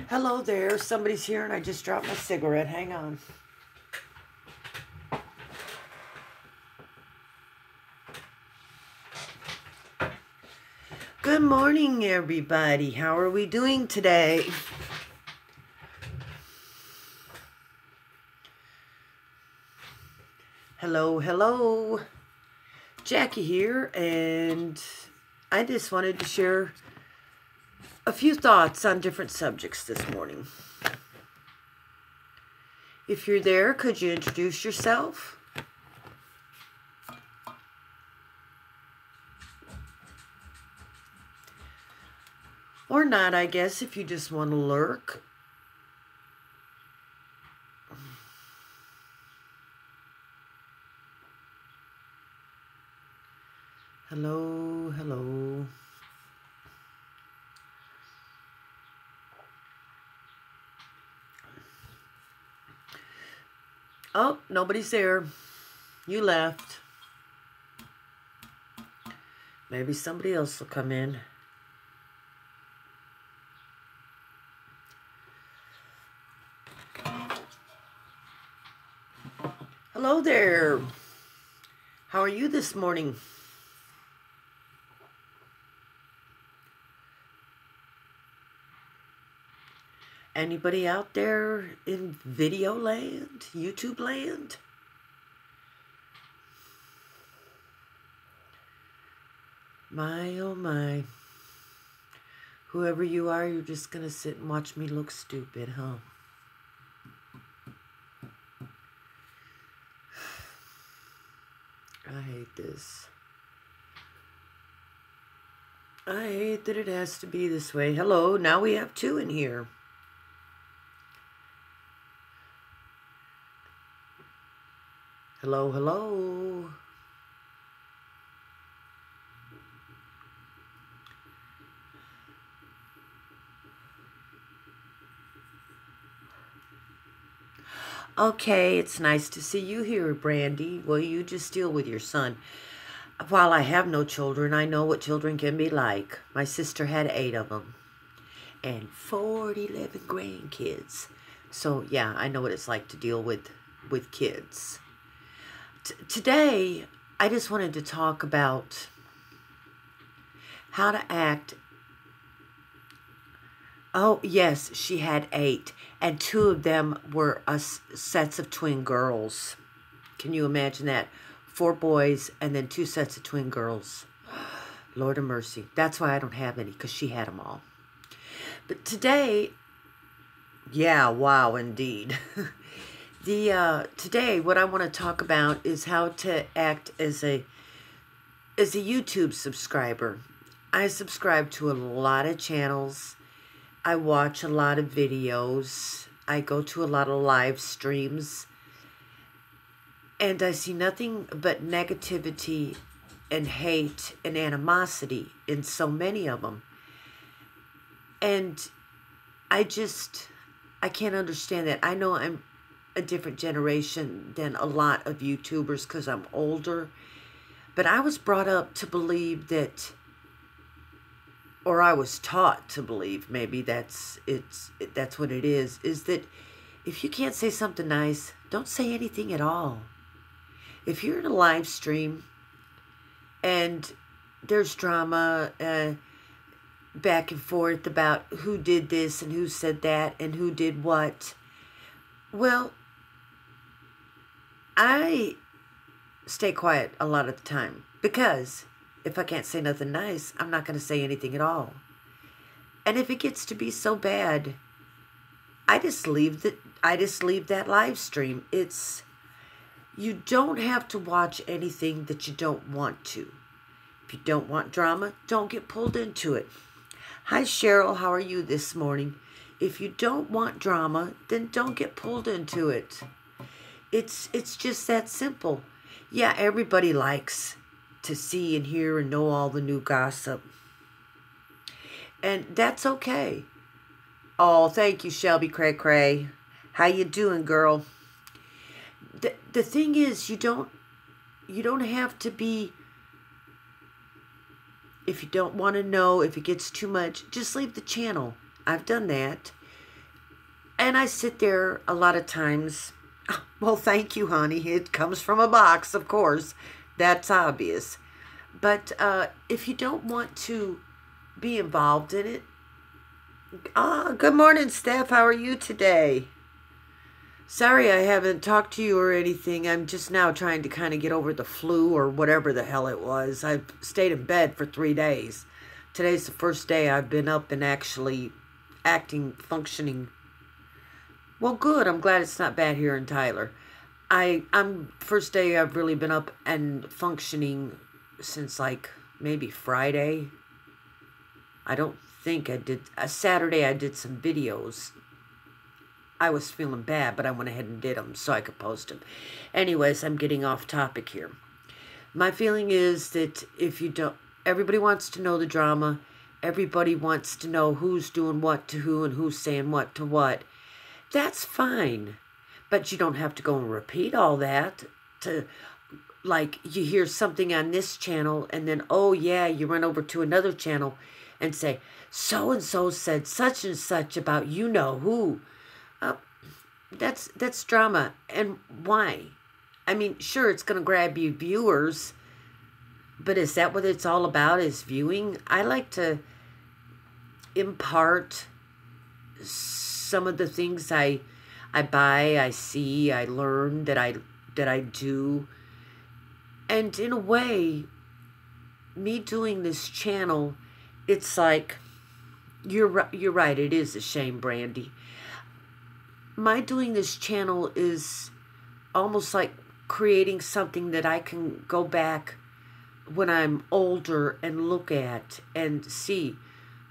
Hello there. Somebody's here and I just dropped my cigarette. Hang on. Good morning, everybody. How are we doing today? Hello, hello. Jackie here, and I just wanted to share a few thoughts on different subjects this morning. If you're there, could you introduce yourself? Or not, I guess, if you just want to lurk. Hello, hello. Oh, nobody's there. You left. Maybe somebody else will come in. Hello there. How are you this morning? Anybody out there in video land, YouTube land? My, oh my. Whoever you are, you're just gonna sit and watch me look stupid, huh? I hate this. I hate that it has to be this way. Hello, now we have two in here. Hello, hello. Okay, it's nice to see you here, Brandy. Well, you just deal with your son. While I have no children, I know what children can be like. My sister had 8 of them. And 11 grandkids. So, yeah, I know what it's like to deal with kids. Today, I just wanted to talk about how to act. Oh, yes, she had 8. And 2 of them were sets of twin girls. Can you imagine that? 4 boys and then 2 sets of twin girls. Lord of mercy. That's why I don't have any, because she had them all. But today, yeah, wow, indeed. Today, what I want to talk about is how to act as a YouTube subscriber. I subscribe to a lot of channels. I watch a lot of videos. I go to a lot of live streams. And I see nothing but negativity and hate and animosity in so many of them. And I can't understand that. I know I'm a different generation than a lot of YouTubers because I'm older. But I was brought up to believe that, or I was taught to believe, maybe that's what it is that if you can't say something nice, don't say anything at all. If you're in a live stream and there's drama back and forth about who did this and who said that and who did what, well, I stay quiet a lot of the time because if I can't say nothing nice, I'm not going to say anything at all. And if it gets to be so bad, I just leave that live stream. You don't have to watch anything that you don't want to. If you don't want drama, don't get pulled into it. Hi, Cheryl. How are you this morning? If you don't want drama, then don't get pulled into it. It's just that simple. Yeah, everybody likes to see and hear and know all the new gossip. And that's okay. Oh, thank you, Shelby Cray Cray. How you doing, girl? The thing is, you don't have to be, if you don't want to know, if it gets too much, just leave the channel. I've done that. And I sit there a lot of times. Well, thank you, honey. It comes from a box, of course. That's obvious. But if you don't want to be involved in it. Good morning, Steph. How are you today? Sorry I haven't talked to you or anything. I'm just now trying to kind of get over the flu or whatever the hell it was. I've stayed in bed for 3 days. Today's the first day I've been up and actually acting, functioning. Well, good. I'm glad it's not bad here in Tyler. I'm first day I've really been up and functioning since like maybe Friday. I don't think I did. Saturday I did some videos. I was feeling bad, but I went ahead and did them so I could post them. Anyways, I'm getting off topic here. My feeling is that if you don't, everybody wants to know the drama. Everybody wants to know who's doing what to who and who's saying what to what. That's fine. But you don't have to go and repeat all that to, like, you hear something on this channel and then, oh yeah, you run over to another channel and say, so-and-so said such and such about you know who. That's drama. And why? I mean, sure, it's going to grab you viewers, but is that what it's all about, is viewing? I like to impart some of the things I buy, I see, I learn, that I do. And in a way, me doing this channel, it's like, you're right, it is a shame, Brandy. My doing this channel is almost like creating something that I can go back when I'm older and look at and see,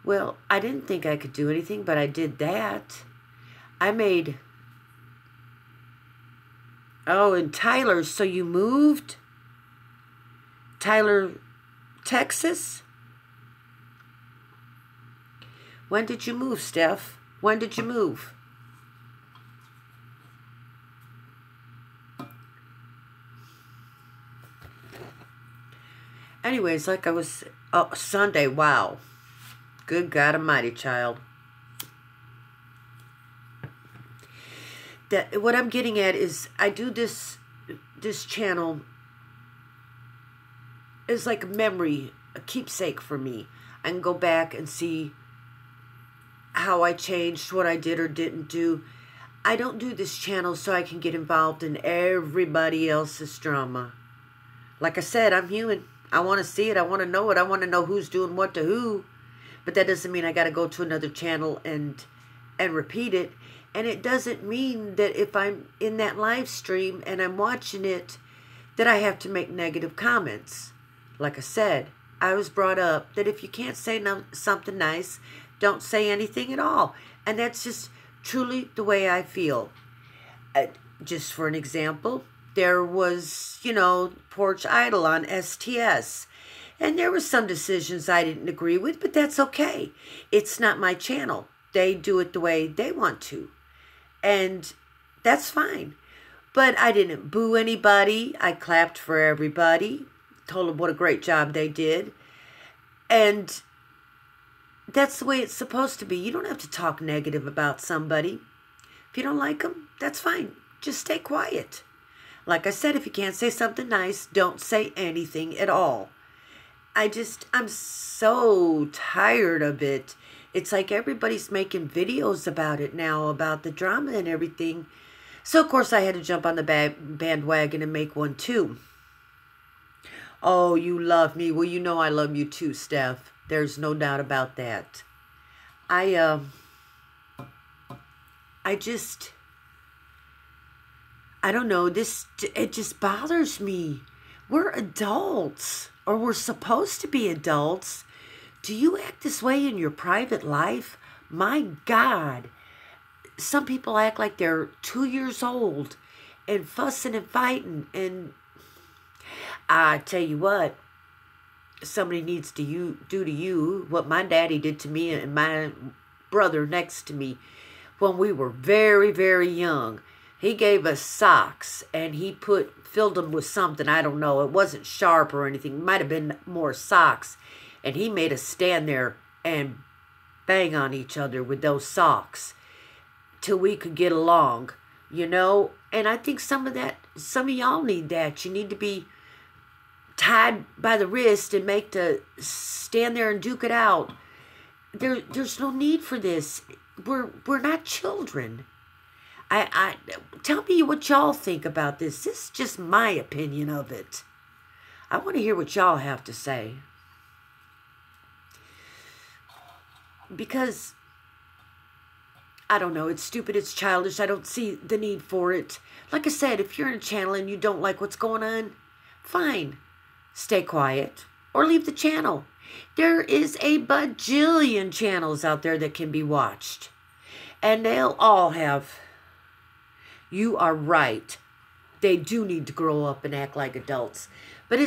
well, I didn't think I could do anything, but I did that. I made, oh, in Tyler, so you moved? Tyler, Texas? When did you move, Steph? When did you move? Anyways, like I was, oh, Sunday, wow. Good God Almighty, child. That, what I'm getting at is, I do this channel is like a memory, a keepsake for me. I can go back and see how I changed, what I did or didn't do. I don't do this channel so I can get involved in everybody else's drama. Like I said, I'm human. I want to see it. I want to know it. I want to know who's doing what to who. But that doesn't mean I got to go to another channel and repeat it. And it doesn't mean that if I'm in that live stream and I'm watching it, that I have to make negative comments. Like I said, I was brought up that if you can't say something nice, don't say anything at all. And that's just truly the way I feel. Just for an example, there was, you know, Porch Idol on STS. And there were some decisions I didn't agree with, but that's okay. It's not my channel. They do it the way they want to. And that's fine. But I didn't boo anybody. I clapped for everybody. Told them what a great job they did. And that's the way it's supposed to be. You don't have to talk negative about somebody. If you don't like them, that's fine. Just stay quiet. Like I said, if you can't say something nice, don't say anything at all. I'm so tired of it. It's like everybody's making videos about it now, about the drama and everything. So, of course, I had to jump on the bandwagon and make one, too. Oh, you love me. Well, you know I love you, too, Steph. There's no doubt about that. I don't know, it just bothers me. We're adults, or we're supposed to be adults. Do you act this way in your private life? My God. Some people act like they're 2 years old, and fussing and fighting. And I tell you what, somebody needs to do to you what my daddy did to me and my brother next to me when we were very, very young. He gave us socks, and he filled them with something, I don't know. It wasn't sharp or anything. It might have been more socks. And he made us stand there and bang on each other with those socks till we could get along, you know? And I think some of y'all need that. You need to be tied by the wrist and stand there and duke it out. There's no need for this. We're not children. I tell me what y'all think about this. This is just my opinion of it. I want to hear what y'all have to say. Because, I don't know, it's stupid, it's childish. I don't see the need for it. Like I said, if you're in a channel and you don't like what's going on, fine. Stay quiet or leave the channel. There is a bajillion channels out there that can be watched. And they'll all have... You are right. They do need to grow up and act like adults. But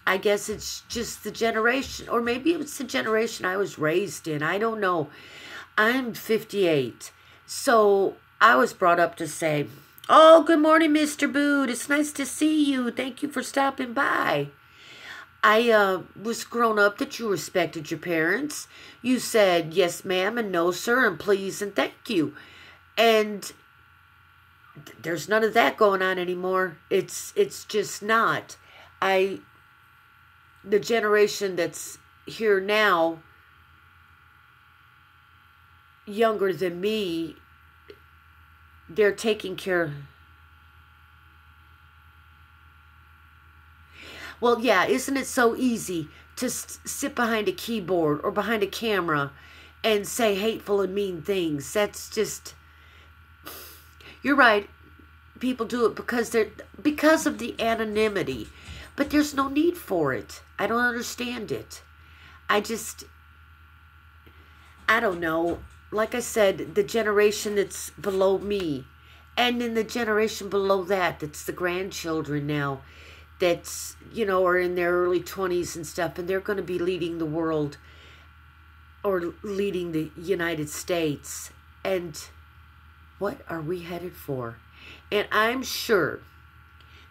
I guess it's just the generation, or maybe it's the generation I was raised in. I don't know. I'm 58. So I was brought up to say, oh, good morning, Mr. Boot. It's nice to see you. Thank you for stopping by. I was grown up that you respected your parents. You said yes, ma'am, and no, sir, and please, and thank you. And there's none of that going on anymore. It's just not. The generation that's here now, younger than me, they're taking care. Well, yeah, isn't it so easy to sit behind a keyboard or behind a camera and say hateful and mean things? That's just... You're right. People do it because of the anonymity. But there's no need for it. I don't understand it. I don't know. Like I said, the generation that's below me, and in the generation below that's the grandchildren now, that's, are in their early 20s and stuff, and they're going to be leading the world or leading the United States. And what are we headed for? And I'm sure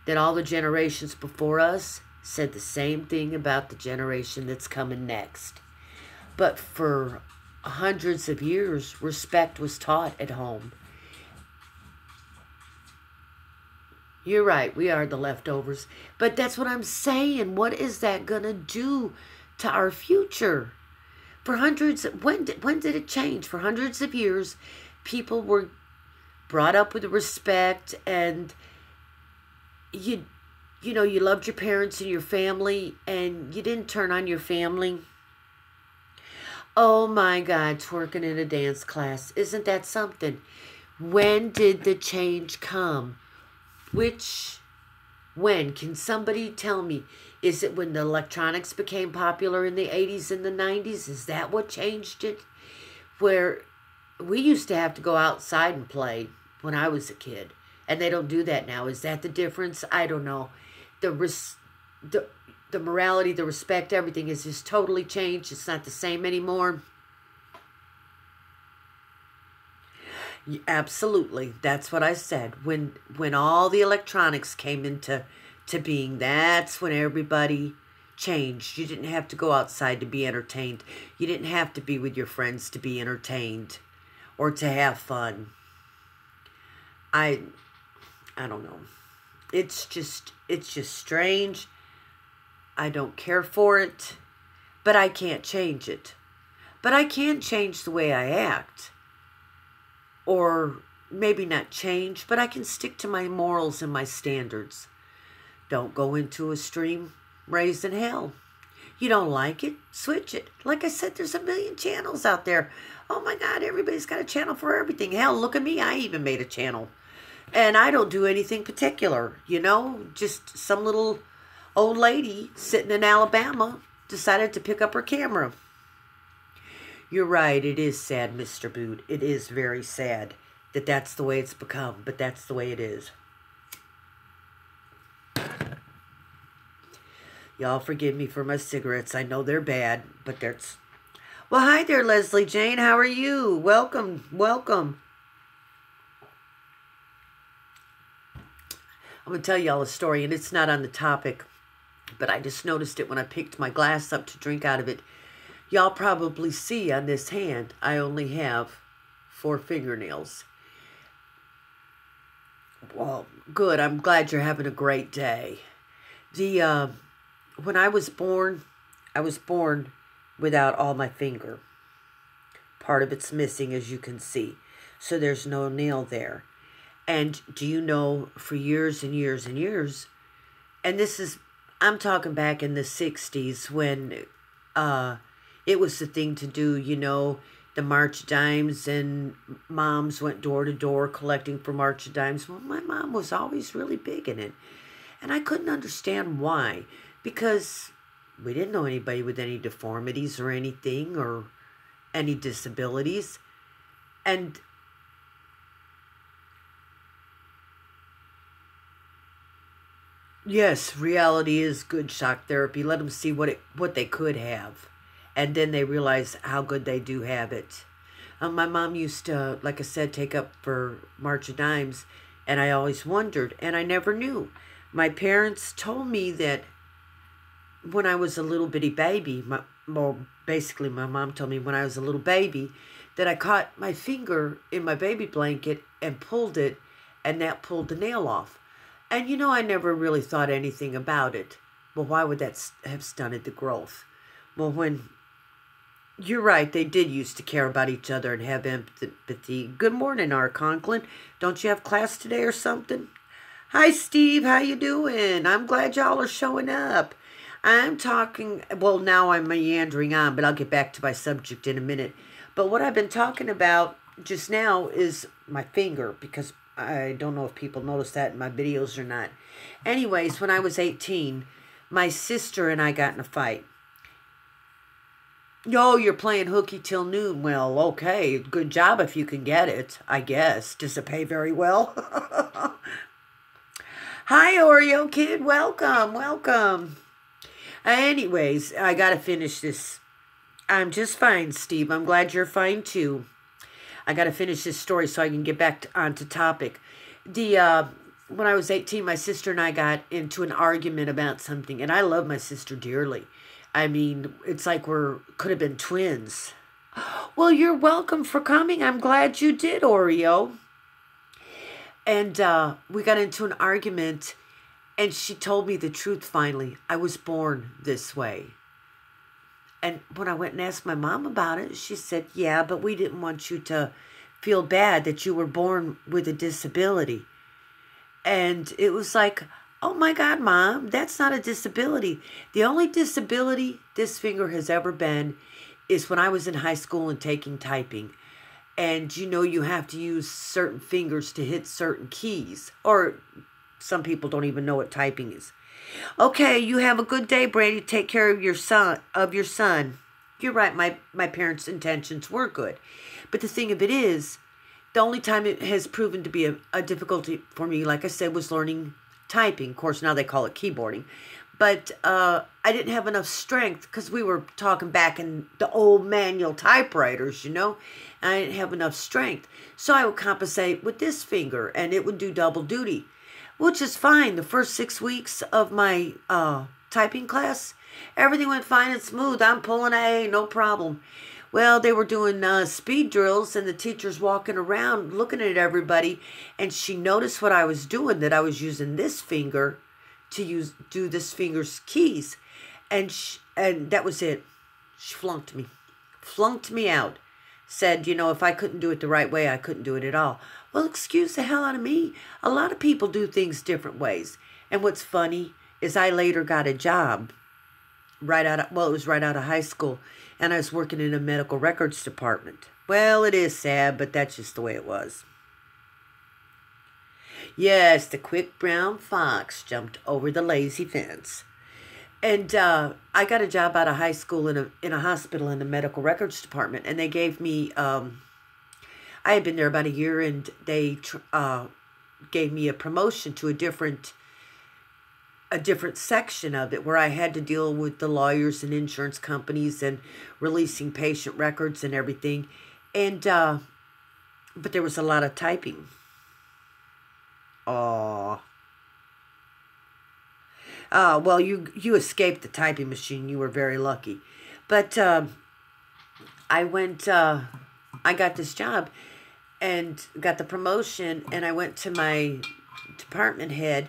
that all the generations before us said the same thing about the generation that's coming next. But for hundreds of years, respect was taught at home. You're right, we are the leftovers. But that's what I'm saying. What is that going to do to our future? When did it change? For hundreds of years, people were brought up with respect, and you loved your parents and your family, and you didn't turn on your family. Oh my God, twerking in a dance class. Isn't that something? When did the change come? When? Can somebody tell me? Is it when the electronics became popular in the 80s and the 90s? Is that what changed it? Where we used to have to go outside and play when I was a kid. And they don't do that now. Is that the difference? I don't know. The morality, the respect, everything is just totally changed. It's not the same anymore. Absolutely. That's what I said. When all the electronics came into being, that's when everybody changed. You didn't have to go outside to be entertained. You didn't have to be with your friends to be entertained or to have fun. I don't know. It's just strange. I don't care for it, but I can't change it. But I can change the way I act. Or maybe not change, but I can stick to my morals and my standards. Don't go into a stream raised in hell. You don't like it? Switch it. Like I said, there's a million channels out there. Oh my God, everybody's got a channel for everything. Hell, look at me. I even made a channel. And I don't do anything particular, just some little old lady sitting in Alabama decided to pick up her camera. You're right, it is sad, Mr. Boot. It is very sad that that's the way it's become, but that's the way it is. Y'all forgive me for my cigarettes. I know they're bad, but they're... Well, hi there, Leslie Jane. How are you? Welcome, welcome. I'm going to tell y'all a story, and it's not on the topic, but I just noticed it when I picked my glass up to drink out of it. Y'all probably see on this hand, I only have 4 fingernails. Well, good. I'm glad you're having a great day. When I was born without all my finger. Part of it's missing, as you can see. So there's no nail there. And do you know, for years and years and years, and I'm talking back in the 60s when it was the thing to do, you know, the March Dimes, and moms went door to door collecting for March Dimes. Well, my mom was always really big in it. And I couldn't understand why. Because we didn't know anybody with any deformities or anything or any disabilities. And yes, reality is good shock therapy. Let them see what they could have. And then they realize how good they do have it. My mom used to, like I said, take up for March of Dimes. And I always wondered. And I never knew. My parents told me that when I was a little bitty baby, basically my mom told me when I was a little baby, that I caught my finger in my baby blanket and pulled it, and that pulled the nail off. And you know, I never really thought anything about it. Well, why would that have stunted the growth? Well, you're right, they did used to care about each other and have empathy. Good morning, R. Conklin. Don't you have class today or something? Hi, Steve. How you doing? I'm glad y'all are showing up. I'm talking, well, now I'm meandering on, but I'll get back to my subject in a minute. But what I've been talking about just now is my finger, because I don't know if people notice that in my videos or not. Anyways, when I was 18, my sister and I got in a fight. Yo, you're playing hooky till noon. Well, okay, good job if you can get it, I guess. Does it pay very well? Hi, Oreo Kid. Welcome, welcome. Anyways, I got to finish this. I'm just fine, Steve. I'm glad you're fine, too. I got to finish this story so I can get back onto topic. When I was 18, my sister and I got into an argument about something, and I love my sister dearly. I mean, it's like could have been twins. Well, you're welcome for coming. I'm glad you did, Oreo. And we got into an argument, and she told me the truth finally. I was born this way. And when I went and asked my mom about it, she said, yeah, but we didn't want you to feel bad that you were born with a disability. And it was like, oh my God, Mom, that's not a disability. The only disability this finger has ever been is when I was in high school and taking typing. And you know, you have to use certain fingers to hit certain keys. Or some people don't even know what typing is. Okay, you have a good day, Brandy. Take care of your son. You're right, my parents' intentions were good. But the thing of it is, the only time it has proven to be a difficulty for me, like I said, was learning typing. Of course, now they call it keyboarding. But I didn't have enough strength because we were talking back in the old manual typewriters, you know. And I didn't have enough strength. So I would compensate with this finger, and it would do double duty, which is fine. The first 6 weeks of my typing class, everything went fine and smooth. I'm pulling A, no problem. Well, they were doing speed drills, and the teacher's walking around looking at everybody, and she noticed what I was doing, that I was using this finger to do this finger's keys. And that was it. She flunked me out. Said, you know, if I couldn't do it the right way, I couldn't do it at all. Well, excuse the hell out of me. A lot of people do things different ways. And what's funny is I later got a job it was right out of high school, and I was working in a medical records department. Well, it is sad, but that's just the way it was. Yes, the quick brown fox jumped over the lazy fence. And I got a job out of high school in a hospital in the medical records department, and they gave me, I had been there about a year, and they gave me a promotion to a different a different section of it where I had to deal with the lawyers and insurance companies and releasing patient records and everything. And, but there was a lot of typing. Oh. Well, you escaped the typing machine. You were very lucky. But I got this job and got the promotion, and I went to my department head,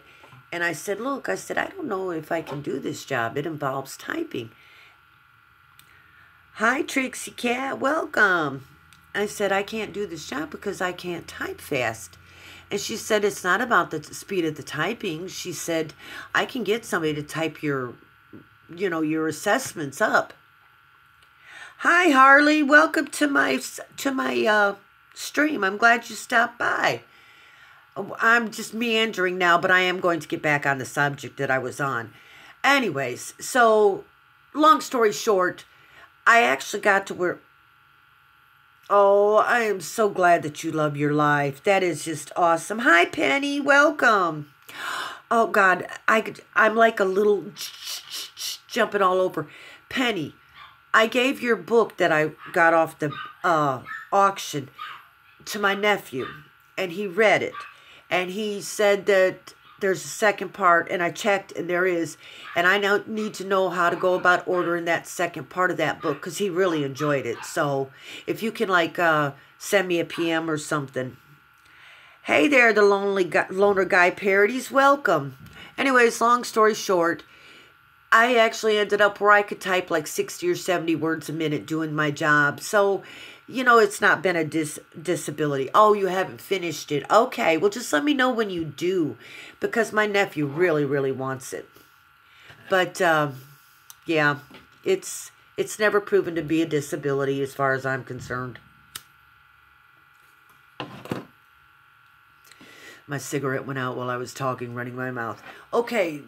and I said, look, I don't know if I can do this job. It involves typing. Hi, Trixie Cat. Welcome. I said, I can't do this job because I can't type fast. And she said, it's not about the speed of the typing. She said, I can get somebody to type your assessments up. Hi, Harley. Welcome to my stream. I'm glad you stopped by. I'm just meandering now, but I am going to get back on the subject that I was on. Anyways, so long story short, I actually got to where... Oh, I am so glad that you love your life. That is just awesome. Hi, Penny. Welcome. Oh, God. I'm like a little jumping all over. Penny, I gave your book that I got off the auction to my nephew, and he read it. And he said that there's a second part, and I checked, and there is. And I now need to know how to go about ordering that second part of that book, because he really enjoyed it. So if you can, send me a PM or something. Hey there, the Loner Guy Parodies. Welcome. Anyways, long story short, I actually ended up where I could type like 60 or 70 words a minute doing my job. So... it's not been a disability. Oh, you haven't finished it. Okay, well, just let me know when you do, because my nephew really, really wants it. But, yeah, it's never proven to be a disability as far as I'm concerned. My cigarette went out while I was talking, running my mouth. Okay.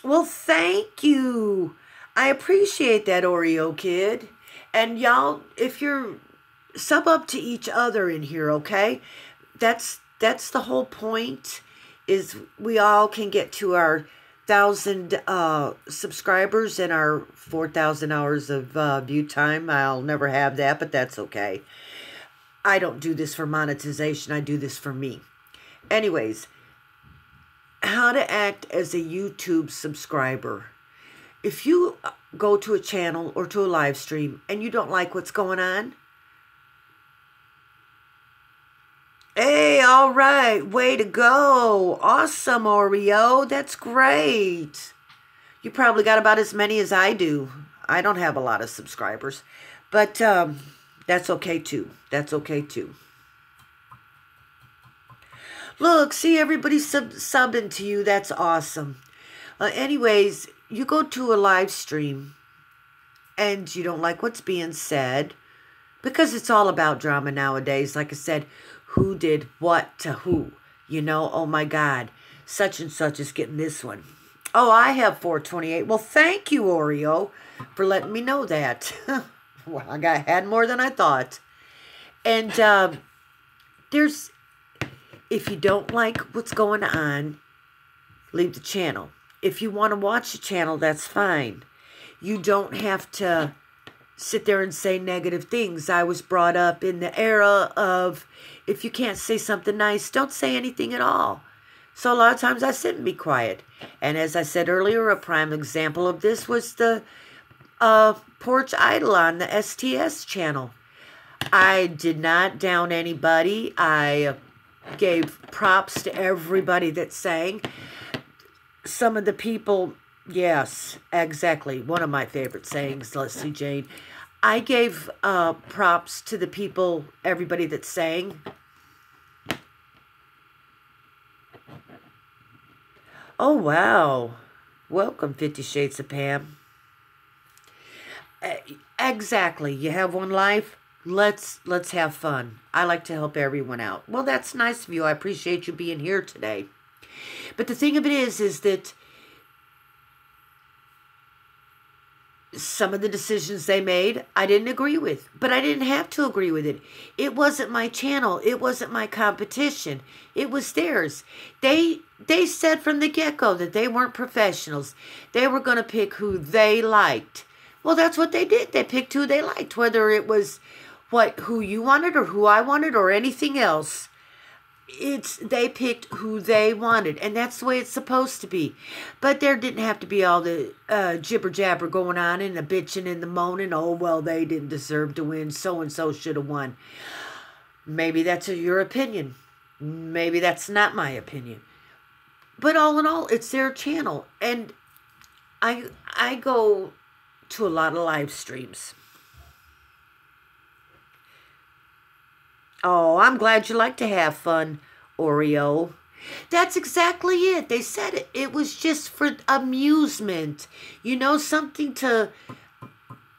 Well, thank you. I appreciate that, Oreo Kid. And y'all, if you're sub up to each other in here, okay? That's the whole point, is we all can get to our 1,000 subscribers and our 4,000 hours of view time. I'll never have that, but that's okay. I don't do this for monetization. I do this for me. Anyways, how to act as a YouTube subscriber. If you go to a channel or to a live stream and you don't like what's going on, hey, all right, way to go. Awesome, Oreo. That's great. You probably got about as many as I do. I don't have a lot of subscribers, but that's okay too. That's okay too. Look, see, everybody's subbing to you. That's awesome. Anyways, you go to a live stream and you don't like what's being said, because it's all about drama nowadays. Like I said, who did what to who? Oh my God, such and such is getting this one. Oh, I have 428. Well, thank you, Oreo, for letting me know that. Well, I had more than I thought. And if you don't like what's going on, leave the channel. If you want to watch the channel, that's fine. You don't have to sit there and say negative things. I was brought up in the era of, if you can't say something nice, don't say anything at all. So a lot of times I sit and be quiet. And as I said earlier, a prime example of this was the Porch Idol on the STS channel. I did not down anybody. I gave props to everybody that sang. Some of the people, yes, exactly. One of my favorite sayings, Leslie Jane. I gave props to the people, everybody that sang. Oh, wow. Welcome, 50 Shades of Pam. Exactly. You have one life. Let's have fun. I like to help everyone out. Well, that's nice of you. I appreciate you being here today. But the thing of it is that Some of the decisions they made, I didn't agree with, but I didn't have to agree with it. It wasn't my channel. It wasn't my competition. It was theirs. They said from the get-go that they weren't professionals. They were going to pick who they liked. Well, that's what they did. They picked who they liked, whether it was who you wanted or who I wanted or anything else. They picked who they wanted, and that's the way it's supposed to be. But there didn't have to be all the jibber jabber going on and the bitching and the moaning. Oh, well, they didn't deserve to win. So and so should have won. Maybe that's your opinion. Maybe that's not my opinion. But all in all, it's their channel, and I go to a lot of live streams. Oh, I'm glad you like to have fun, Oreo. That's exactly it. They said it. It was just for amusement. You know, something to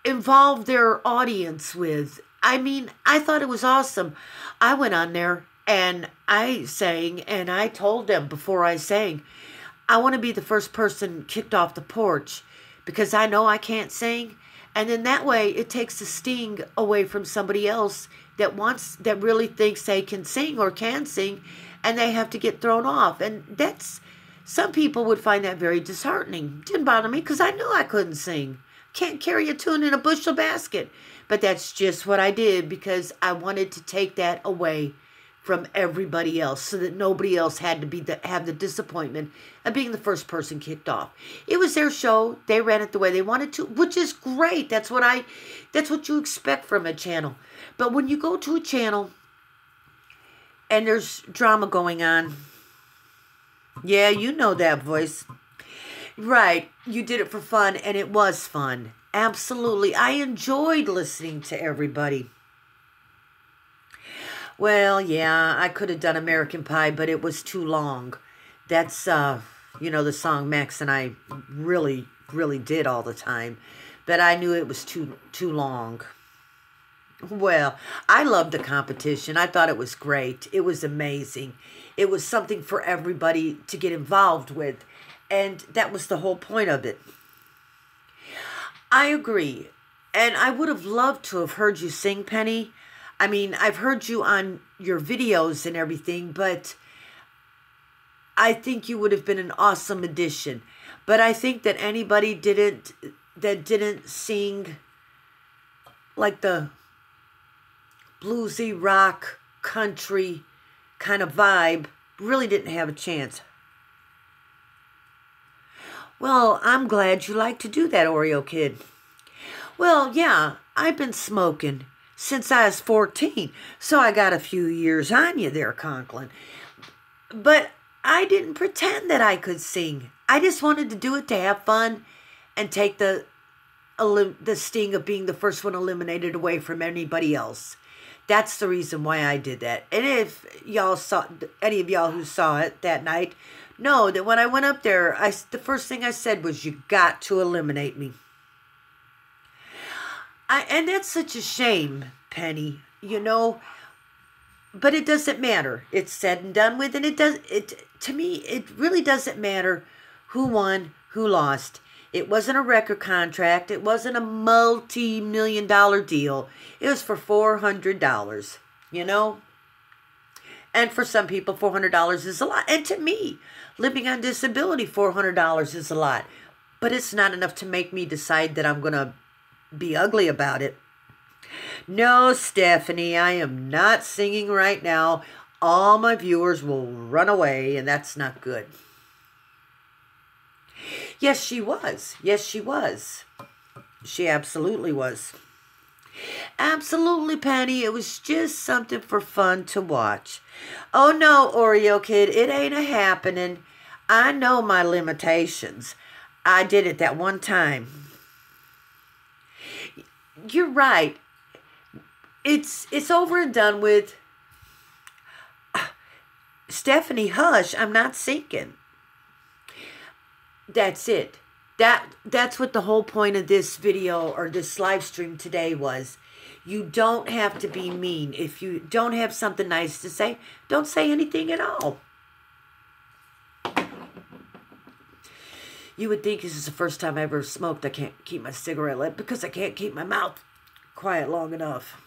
involve their audience with. I mean, I thought it was awesome. I went on there and I sang, and I told them before I sang, I want to be the first person kicked off the porch because I know I can't sing. And then that way it takes the sting away from somebody else that really thinks they can sing or can sing, and they have to get thrown off. And some people would find that very disheartening. Didn't bother me because I knew I couldn't sing. Can't carry a tune in a bushel basket. But that's just what I did because I wanted to take that away from everybody else so that nobody else had to have the disappointment of being the first person kicked off. It was their show. They ran it the way they wanted to, which is great. That's what you expect from a channel. But when you go to a channel and there's drama going on, yeah, you know that voice. Right, you did it for fun, and it was fun. Absolutely. I enjoyed listening to everybody. Well, yeah, I could have done American Pie, but it was too long. That's, the song Max and I really, really did all the time. But I knew it was too long. Well, I loved the competition. I thought it was great. It was amazing. It was something for everybody to get involved with. And that was the whole point of it. I agree. And I would have loved to have heard you sing, Penny. I mean, I've heard you on your videos and everything, but I think you would have been an awesome addition. But I think that anybody that didn't sing like the bluesy rock country kind of vibe really didn't have a chance. Well, I'm glad you like to do that, Oreo Kid. Well, yeah, I've been smoking since I was 14, so I got a few years on you there, Conklin. But I didn't pretend that I could sing. I just wanted to do it to have fun and take the sting of being the first one eliminated away from anybody else. That's the reason why I did that. And if y'all saw, any of y'all who saw it that night, know that when I went up there, the first thing I said was, you got to eliminate me. And that's such a shame, Penny, but it doesn't matter. It's said and done with, and to me, it really doesn't matter who won, who lost. It wasn't a record contract. It wasn't a multi-million-dollar deal. It was for $400, And for some people, $400 is a lot. And to me, living on disability, $400 is a lot. But it's not enough to make me decide that I'm going to be ugly about it. No, Stephanie, I am not singing right now. All my viewers will run away, and that's not good. Yes, she was. Yes, she was. She absolutely was. Absolutely, Penny. It was just something for fun to watch. Oh, no, Oreo Kid, it ain't a happening. I know my limitations. I did it that one time. You're right. It's over and done with. Stephanie, hush. I'm not singing. That's it. That's what the whole point of this video or this live stream today was. You don't have to be mean. If you don't have something nice to say, don't say anything at all. You would think this is the first time I ever smoked. I can't keep my cigarette lit because I can't keep my mouth quiet long enough.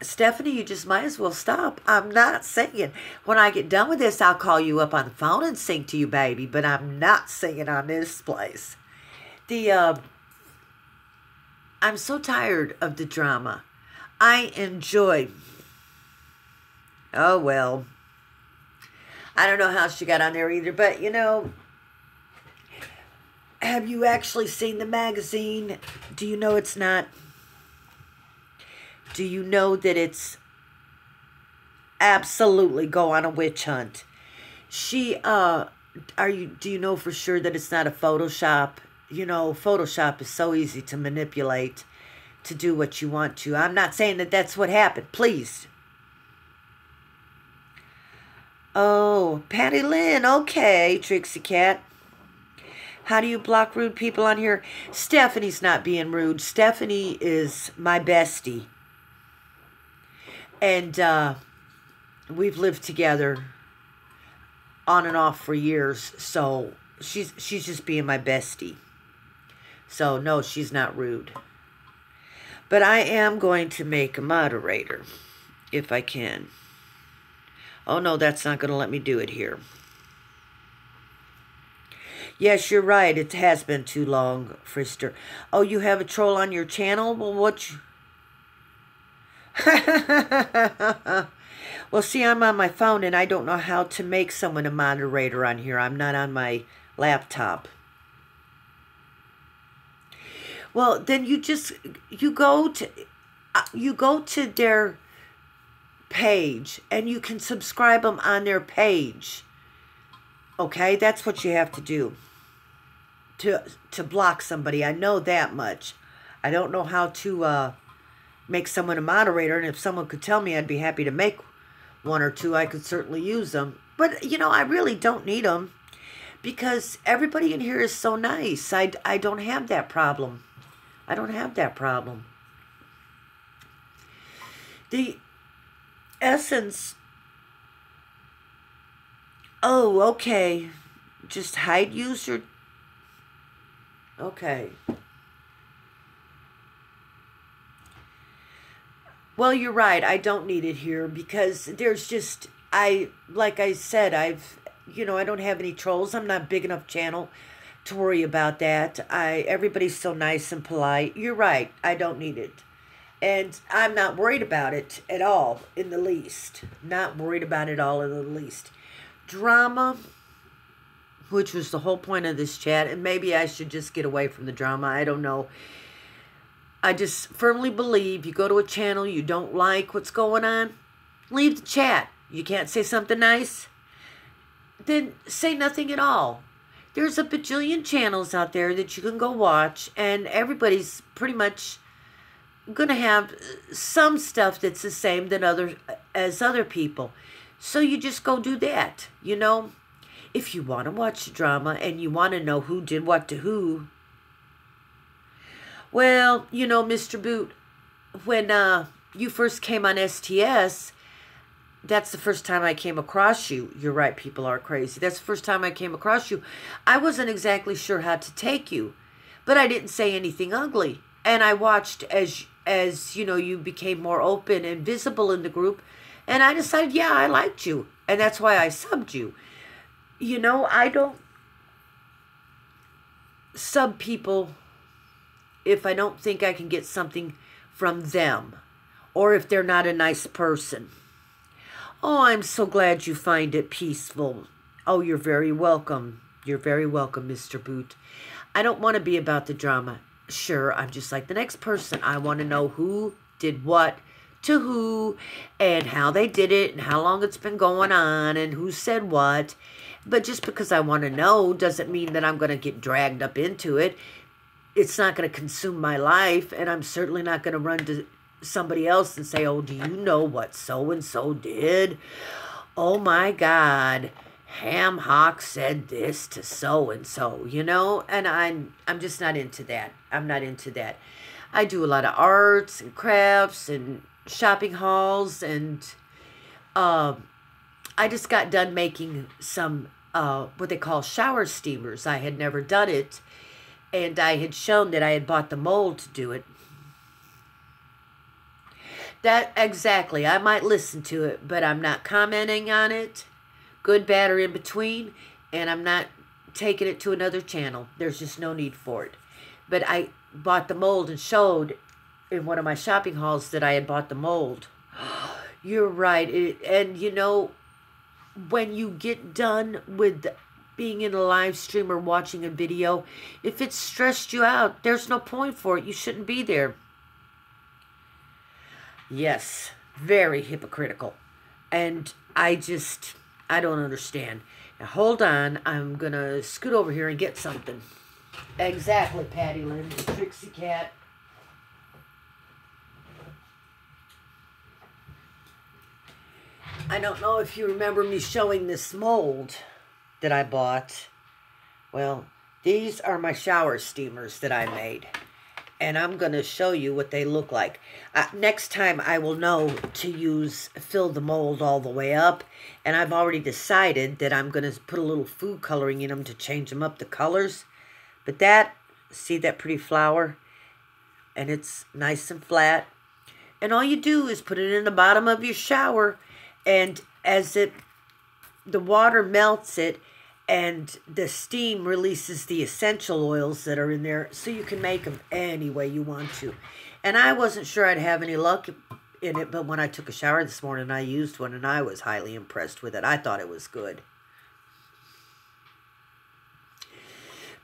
Stephanie, you just might as well stop. I'm not singing. When I get done with this, I'll call you up on the phone and sing to you, baby. But I'm not singing on this place. I'm so tired of the drama. I enjoy. Oh, well. I don't know how she got on there either. But, you know, have you actually seen the magazine? Do you know it's not? Do you know that it's absolutely go on a witch hunt? Do you know for sure that it's not a Photoshop? You know, Photoshop is so easy to manipulate to do what you want to. I'm not saying that that's what happened. Please. Oh, Patty Lynn. Okay, Trixie Cat. How do you block rude people on here? Stephanie's not being rude. Stephanie is my bestie. And we've lived together on and off for years. So she's just being my bestie. So no, she's not rude. But I am going to make a moderator if I can. Oh no, that's not going to let me do it here. Yes, you're right. It has been too long, Frister. Oh, you have a troll on your channel? Well, what you... Well, see, I'm on my phone and I don't know how to make someone a moderator on here. I'm not on my laptop. Well, then you go to their page and you can subscribe them on their page. Okay, that's what you have to do to block somebody. I know that much. I don't know how to make someone a moderator, and if someone could tell me, I'd be happy to make one or two. I could certainly use them. But, you know, I really don't need them because everybody in here is so nice. I don't have that problem. I don't have that problem. The essence... Oh, okay. Just hide user... Okay. Well, you're right. I don't need it here because there's just, like I said, I don't have any trolls. I'm not a big enough channel to worry about that. Everybody's so nice and polite. You're right. I don't need it. And I'm not worried about it at all in the least. Not worried about it all in the least. Drama, which was the whole point of this chat, and maybe I should just get away from the drama. I don't know. I just firmly believe you go to a channel, you don't like what's going on, leave the chat. You can't say something nice? Then say nothing at all. There's a bajillion channels out there that you can go watch, and everybody's pretty much going to have some stuff that's the same as other people. So you just go do that, you know? If you want to watch the drama and you want to know who did what to who, well, you know, Mr. Boot, when you first came on STS, that's the first time I came across you. You're right, people are crazy. That's the first time I came across you. I wasn't exactly sure how to take you, but I didn't say anything ugly. And I watched as you know, you became more open and visible in the group, and I decided, yeah, I liked you, and that's why I subbed you. You know, I don't sub people if I don't think I can get something from them, or if they're not a nice person. Oh, I'm so glad you find it peaceful. Oh, you're very welcome. You're very welcome, Mr. Boot. I don't want to be about the drama. Sure, I'm just like the next person. I want to know who did what to who, and how they did it, and how long it's been going on, and who said what. But just because I want to know doesn't mean that I'm going to get dragged up into it. It's not going to consume my life, and I'm certainly not going to run to somebody else and say, oh, do you know what so-and-so did? Oh, my God. Ham Hock said this to so-and-so, you know? And I'm just not into that. I'm not into that. I do a lot of arts and crafts and shopping hauls, and I just got done making some what they call shower steamers. I had never done it, and I had shown that I had bought the mold to do it. That exactly. I might listen to it, but I'm not commenting on it. Good, bad, or in between, and I'm not taking it to another channel. There's just no need for it. But I bought the mold and showed in one of my shopping hauls that I had bought the mold. You're right. And you know, when you get done with being in a live stream or watching a video, if it's stressed you out, there's no point for it. You shouldn't be there. Yes, very hypocritical. And I don't understand. Now, hold on. I'm going to scoot over here and get something. Exactly, Patty Lynn, the Trixie Cat. I don't know if you remember me showing this mold that I bought. Well, these are my shower steamers that I made. And I'm going to show you what they look like. Next time I will know to fill the mold all the way up. And I've already decided that I'm going to put a little food coloring in them to change them up the colors. But see that pretty flower? And it's nice and flat. And all you do is put it in the bottom of your shower. And as the water melts it, and the steam releases the essential oils that are in there, so you can make them any way you want to. And I wasn't sure I'd have any luck in it, but when I took a shower this morning, I used one, and I was highly impressed with it. I thought it was good.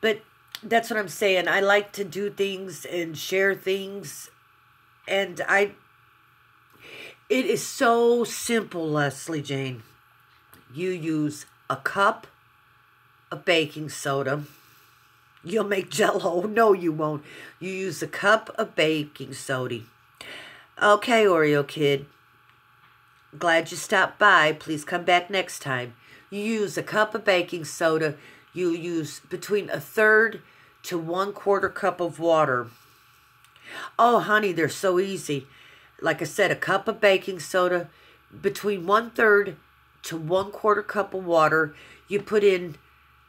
But that's what I'm saying. I like to do things and share things, and it is so simple, Leslie Jane. You use a cup of baking soda. You'll make Jell-O. No, you won't. You use a cup of baking soda. Okay, Oreo kid. Glad you stopped by. Please come back next time. You use a cup of baking soda. You use between 1/3 to 1/4 cup of water. Oh, honey, they're so easy. Like I said, a cup of baking soda, between 1/3 to 1/4 cup of water. You put in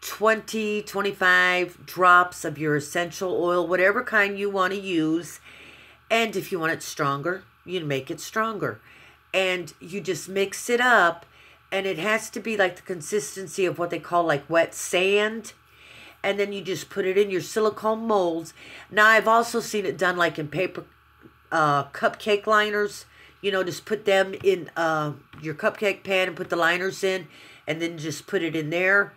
25 drops of your essential oil, whatever kind you want to use. And if you want it stronger, you make it stronger. And you just mix it up. And it has to be like the consistency of what they call like wet sand. And then you just put it in your silicone molds. Now, I've also seen it done like in paper cupcake liners. You know, just put them in your cupcake pan and put the liners in. And then just put it in there.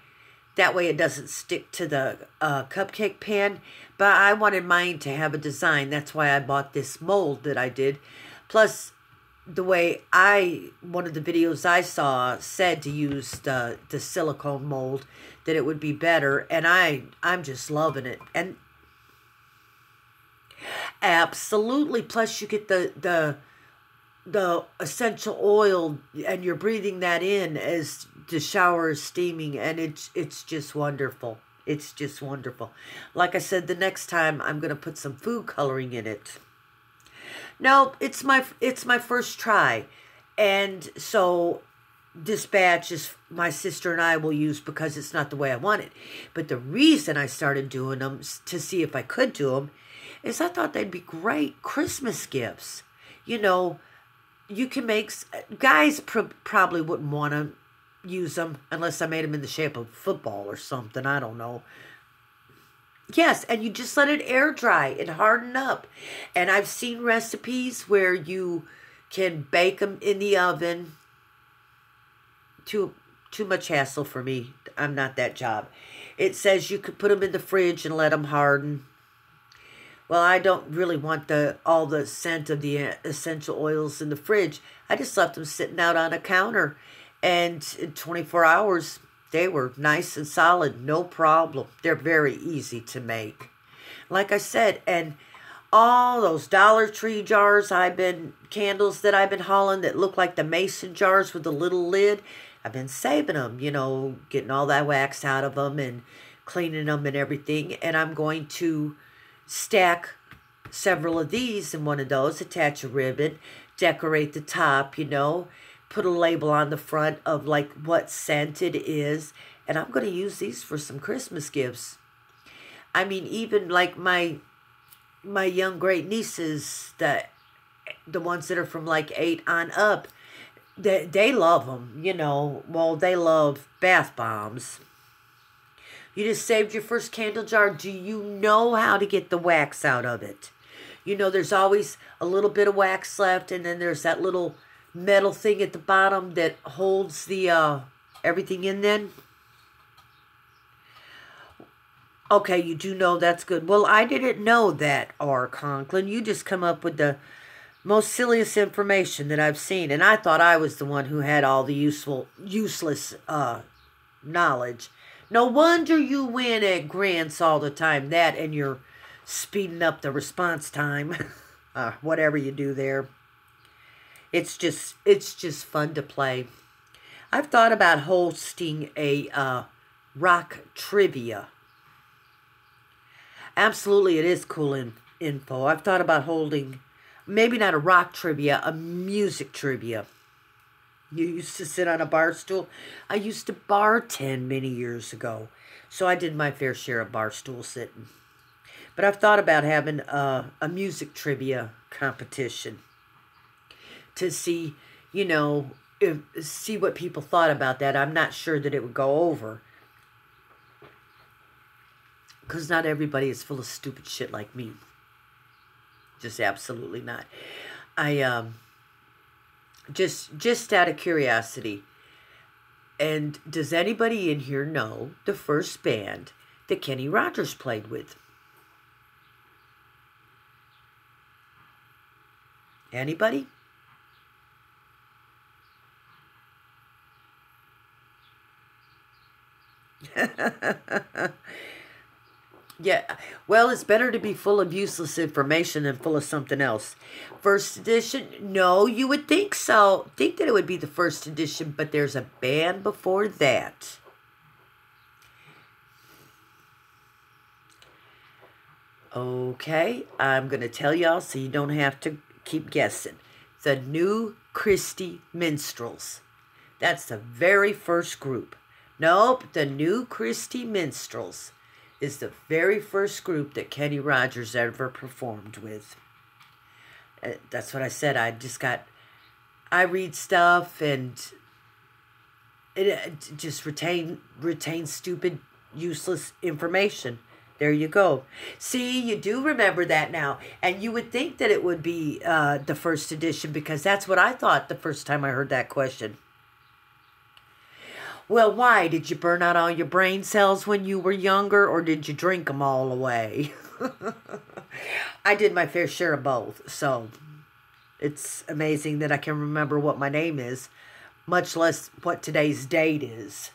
That way it doesn't stick to the cupcake pan. But I wanted mine to have a design. That's why I bought this mold that I did. Plus, the way one of the videos I saw said to use the silicone mold, that it would be better. And I'm just loving it. And absolutely. Plus, you get the essential oil, and you're breathing that in as the shower is steaming, and it's just wonderful. It's just wonderful. Like I said, the next time I'm going to put some food coloring in it. No, it's my first try. And so this batch is my sister and I will use because it's not the way I want it. But the reason I started doing them to see if I could do them is I thought they'd be great Christmas gifts. You know, you can make, guys probably wouldn't want to use them unless I made them in the shape of football or something. I don't know. Yes, and you just let it air dry and harden up. And I've seen recipes where you can bake them in the oven. Too much hassle for me. I'm not that job. It says you could put them in the fridge and let them harden. Well, I don't really want all the scent of the essential oils in the fridge. I just left them sitting out on a counter. And in 24 hours, they were nice and solid. No problem. They're very easy to make. Like I said, and all those Dollar Tree jars candles that I've been hauling that look like the mason jars with the little lid, I've been saving them, you know, getting all that wax out of them and cleaning them and everything. And I'm going to stack several of these in one of those, attach a ribbon, decorate the top, you know, put a label on the front of like what scent it is. And I'm going to use these for some Christmas gifts. I mean, even like my young great nieces, the ones that are from like 8 on up, they love them, you know. Well, they love bath bombs. You just saved your first candle jar. Do you know how to get the wax out of it? You know, there's always a little bit of wax left, and then there's that little metal thing at the bottom that holds the everything in then. Okay, you do know, that's good. Well, I didn't know that, R. Conklin. You just come up with the most silliest information that I've seen, and I thought I was the one who had all the useless knowledge. No wonder you win at grants all the time. That and you're speeding up the response time. Whatever you do there. It's just fun to play. I've thought about hosting a rock trivia. Absolutely, it is cool info. I've thought about holding, maybe not a rock trivia, a music trivia. You used to sit on a bar stool. I used to bartend many years ago, so I did my fair share of bar stool sitting. But I've thought about having a music trivia competition to see, you know, see what people thought about that. I'm not sure that it would go over, because not everybody is full of stupid shit like me. Just absolutely not. Just out of curiosity, and does anybody in here know the first band that Kenny Rogers played with? Anybody? Yeah, well, it's better to be full of useless information than full of something else. First edition? No, you would think so. Think that it would be the first edition, but there's a band before that. Okay, I'm going to tell y'all so you don't have to keep guessing. The New Christy Minstrels. That's the very first group. Nope, the New Christy Minstrels is the very first group that Kenny Rogers ever performed with. That's what I said. I read stuff and it just retain stupid, useless information. There you go. See, you do remember that now. And you would think that it would be the first edition, because that's what I thought the first time I heard that question. Well, why? Did you burn out all your brain cells when you were younger, or did you drink them all away? I did my fair share of both, so it's amazing that I can remember what my name is, much less what today's date is.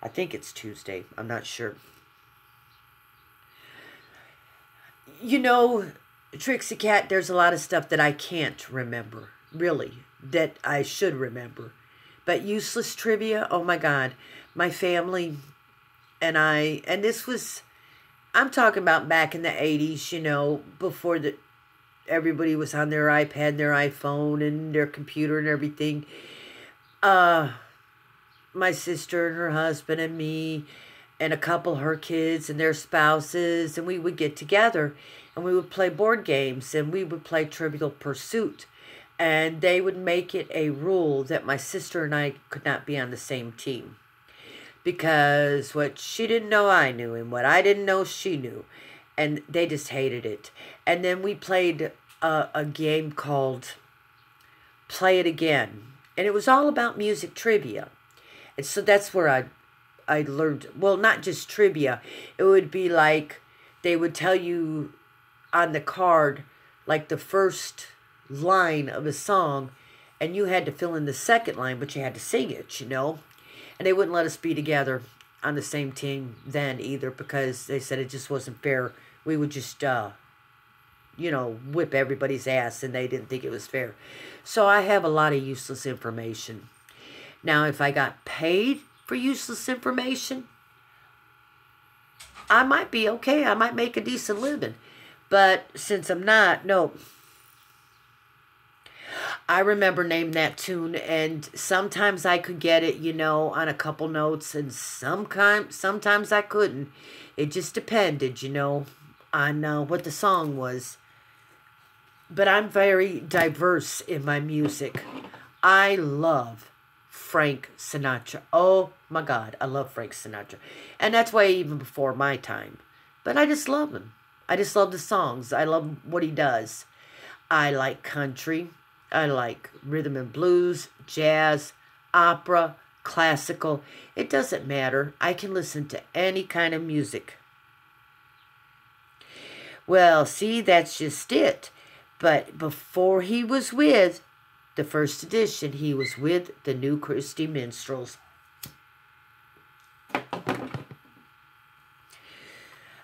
I think it's Tuesday. I'm not sure. You know, Trixie Cat, there's a lot of stuff that I can't remember, really, that I should remember. But useless trivia, oh my God. My family and this was, I'm talking about back in the 80s, you know, before everybody was on their iPad, their iPhone, and their computer and everything. My sister and her husband and me and a couple of her kids and their spouses, and we would get together and we would play board games and we would play Trivial Pursuit. And they would make it a rule that my sister and I could not be on the same team. Because what she didn't know, I knew. And what I didn't know, she knew. And they just hated it. And then we played a game called Play It Again. And it was all about music trivia. And so that's where I learned, well, not just trivia. It would be like, they would tell you on the card, like the first line of a song, and you had to fill in the second line, but you had to sing it, you know. And they wouldn't let us be together on the same team then either, because they said it just wasn't fair. We would just you know, whip everybody's ass, and they didn't think it was fair. So I have a lot of useless information. Now, if I got paid for useless information, I might be okay. I might make a decent living. But since I'm not, no. I remember naming that tune, and sometimes I could get it, on a couple notes, and sometimes I couldn't. It just depended, on what the song was. But I'm very diverse in my music. I love Frank Sinatra. Oh my God, I love Frank Sinatra. And that's way even before my time. But I just love him. I just love the songs. I love what he does. I like country. I like rhythm and blues, jazz, opera, classical. It doesn't matter. I can listen to any kind of music. Well, see, that's just it. But before he was with the first edition, he was with the New Christy Minstrels.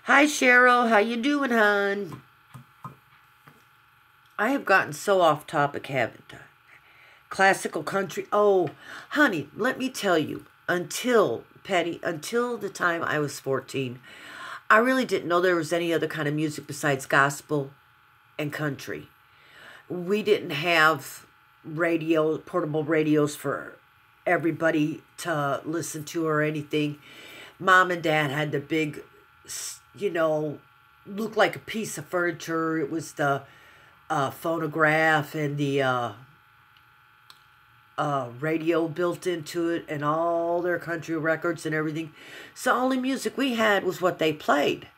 Hi, Cheryl. How you doing, hon? I have gotten so off topic, haven't I? Classical country. Oh, honey, let me tell you, until the time I was 14, I really didn't know there was any other kind of music besides gospel and country. We didn't have portable radios for everybody to listen to or anything. Mom and Dad had the big, looked like a piece of furniture. It was the phonograph and the radio built into it, and all their country records and everything. So only music we had was what they played.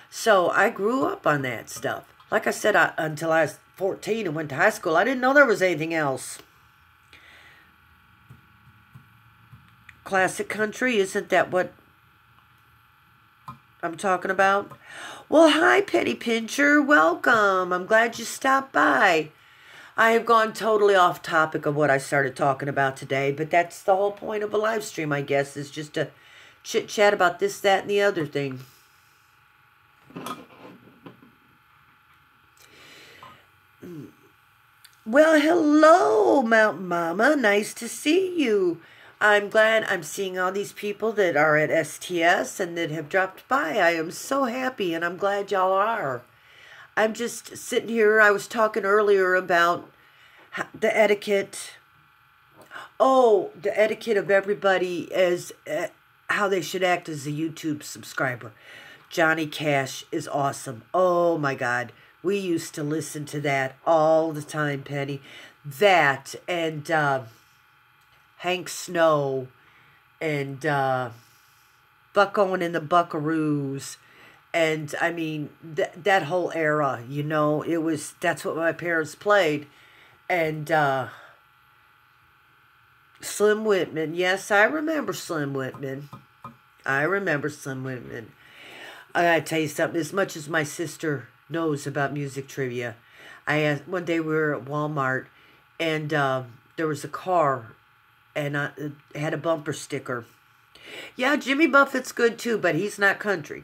So I grew up on that stuff. Like I said, until I was 14 and went to high school, I didn't know there was anything else. Classic country, isn't that what I'm talking about? Well, hi, Penny Pincher. Welcome. I'm glad you stopped by. I have gone totally off topic of what I started talking about today, but that's the whole point of a live stream, I guess, is just to chit-chat about this, that, and the other thing. Well, hello, Mountain Mama. Nice to see you. I'm glad I'm seeing all these people that are at STS and that have dropped by. I am so happy, and I'm glad y'all are. I'm just sitting here. I was talking earlier about the etiquette. Oh, the etiquette of everybody as how they should act as a YouTube subscriber. Johnny Cash is awesome. Oh, my God. We used to listen to that all the time, Penny. That and Hank Snow and Buck Owen and the Buckaroos. And, I mean, that whole era, that's what my parents played. And Slim Whitman. Yes, I remember Slim Whitman. I gotta tell you something. As much as my sister knows about music trivia, one day we were at Walmart, and there was a car, and it had a bumper sticker. Yeah, Jimmy Buffett's good too, but he's not country.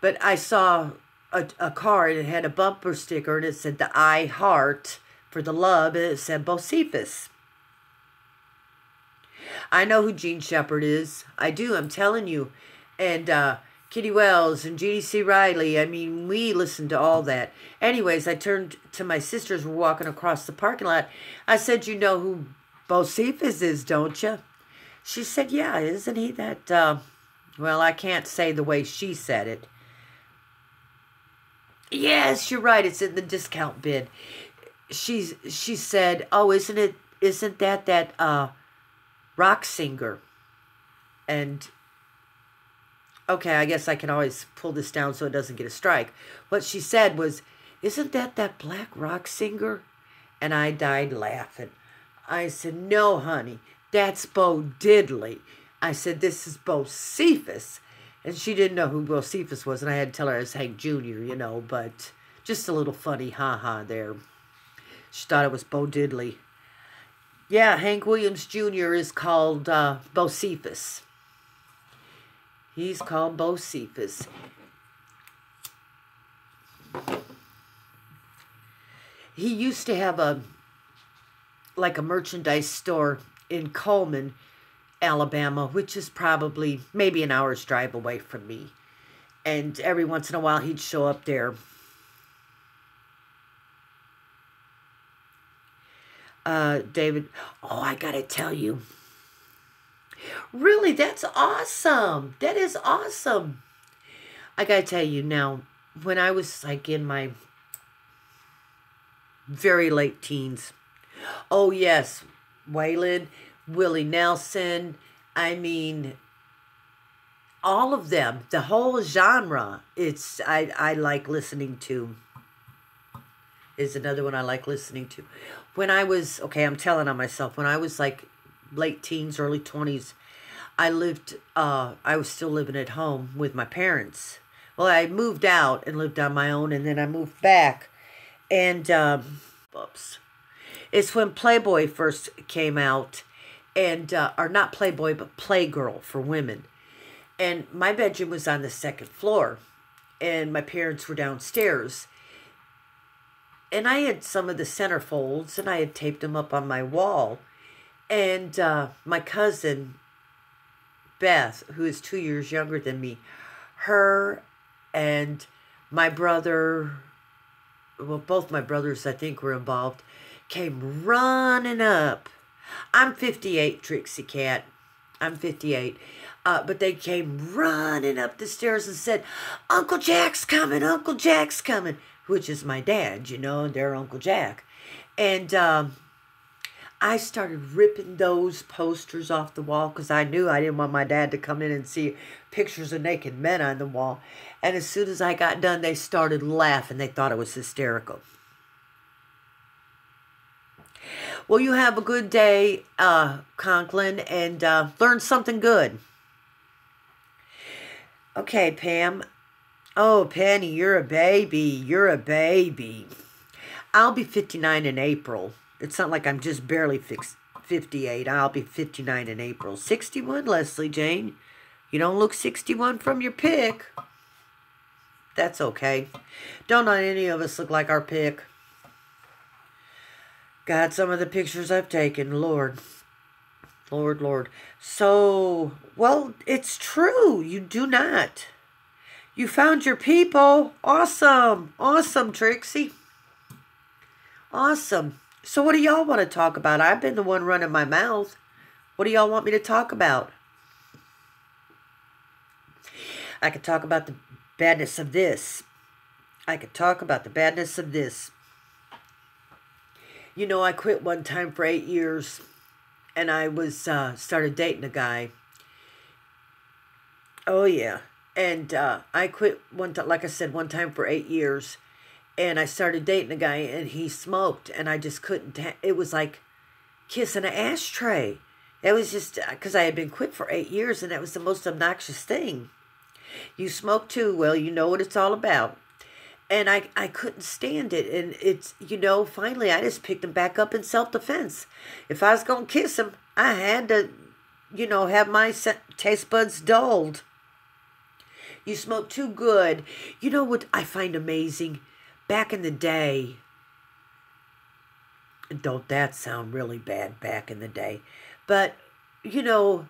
But I saw a car, and it had a bumper sticker, and it said the I Heart for the love, and it said Bocephus. I know who Gene Shepard is. I do, I'm telling you. And Kitty Wells and Jeannie C. Riley. I mean, we listened to all that. Anyways, I turned to my sisters. We're walking across the parking lot. I said, you know who Bocephus is, don't you? She said, yeah, isn't he that... well, I can't say the way she said it. Yes, you're right. It's in the discount bin. She said, oh, isn't that rock singer? And okay, I guess I can always pull this down so it doesn't get a strike. What she said was, isn't that black rock singer? And I died laughing. I said, no, honey, that's Bo Diddley. I said, this is Bocephus. And she didn't know who Bocephus was, and I had to tell her it was Hank Jr., but just a little funny ha-ha there. She thought it was Bo Diddley. Yeah, Hank Williams Jr. is called Bocephus. He's called Bocephus. He used to have a merchandise store in Coleman, Alabama, which is probably maybe an hour's drive away from me. And every once in a while, he'd show up there. David. Oh, I gotta tell you. Really, that's awesome. That is awesome. I gotta tell you now, when I was like in my very late teens, oh yes, Waylon, Willie Nelson, I mean, all of them, the whole genre, I like listening to, is another one I like listening to. When I was, okay, I'm telling on myself, when I was like late teens, early 20s, I was still living at home with my parents. Well, I moved out and lived on my own, and then I moved back. And, oops. It's when Playboy first came out, and, or not Playboy, but Playgirl for women. And my bedroom was on the second floor, and my parents were downstairs. And I had some of the centerfolds, and I had taped them up on my wall. And my cousin, Beth, who is 2 years younger than me, her and my brother, well, both my brothers, I think, were involved, came running up. I'm 58, Trixie Cat. I'm 58. But they came running up the stairs and said, Uncle Jack's coming, Uncle Jack's coming, which is my dad, you know, and their Uncle Jack. And I started ripping those posters off the wall because I knew I didn't want my dad to come in and see pictures of naked men on the wall. And as soon as I got done, they started laughing. They thought it was hysterical. Well, you have a good day, Conklin, and learn something good. Okay, Pam. Oh, Penny, you're a baby. You're a baby. I'll be 59 in April. It's not like I'm just barely 58. I'll be 59 in April. 61, Leslie Jane. You don't look 61 from your pic. That's okay. Don't any of us look like our pic. God, some of the pictures I've taken, Lord. Lord, Lord. So, well, it's true. You do not. You found your people. Awesome. Awesome, Trixie. Awesome. So what do y'all want to talk about? I've been the one running my mouth. What do y'all want me to talk about? I could talk about the badness of this. I could talk about the badness of this. You know, I quit one time for 8 years, and I was started dating a guy. Oh, yeah. And I quit one time, like I said, one time for 8 years. And I started dating a guy, and he smoked, and I just couldn't. It was like kissing an ashtray. It was just because I had been quit for 8 years, and that was the most obnoxious thing. You smoke too, well, you know what it's all about. And I couldn't stand it. And it's, you know, finally I just picked him back up in self-defense. If I was going to kiss him, I had to, you know, have my taste buds dulled. You smoke too good. You know what I find amazing? Back in the day, don't that sound really bad, back in the day, but, you know,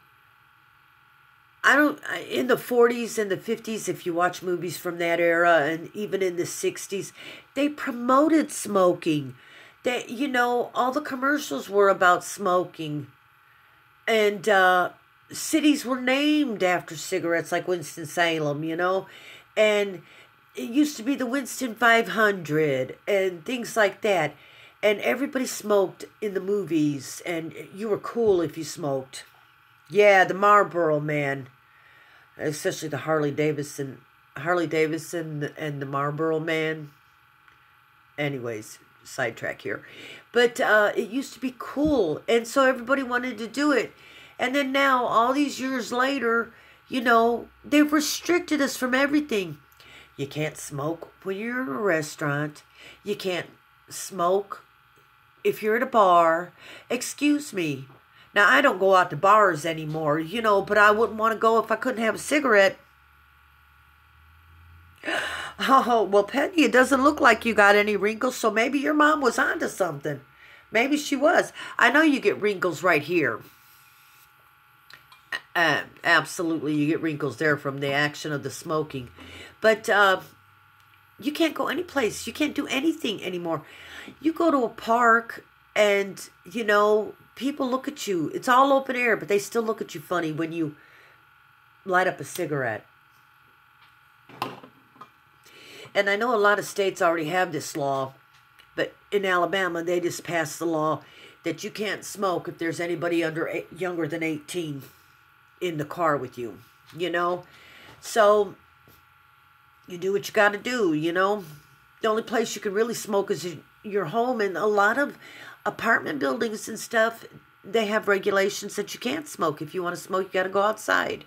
in the 40s and the 50s, if you watch movies from that era, and even in the 60s, they promoted smoking. They, you know, all the commercials were about smoking, and cities were named after cigarettes, like Winston-Salem, you know, and it used to be the Winston 500 and things like that. And everybody smoked in the movies, and you were cool if you smoked. Yeah, the Marlboro Man, especially the Harley Davidson and the Marlboro Man. Anyways, sidetrack here. But it used to be cool, and so everybody wanted to do it. And then now, all these years later, you know, they've restricted us from everything. You can't smoke when you're in a restaurant. You can't smoke if you're at a bar. Excuse me. Now, I don't go out to bars anymore, you know, but I wouldn't want to go if I couldn't have a cigarette. Oh, well, Penny, it doesn't look like you got any wrinkles, so maybe your mom was onto something. Maybe she was. I know you get wrinkles right here. Absolutely, you get wrinkles there from the action of the smoking. But you can't go any place. You can't do anything anymore. You go to a park, And, you know, people look at you. It's all open air, but they still look at you funny when you light up a cigarette. And I know a lot of states already have this law, but in Alabama, they just passed the law that you can't smoke if there's anybody younger than 18 in the car with you, you know? So, you do what you got to do, you know? The only place you can really smoke is your home, and a lot of apartment buildings and stuff, they have regulations that you can't smoke. If you want to smoke, you got to go outside.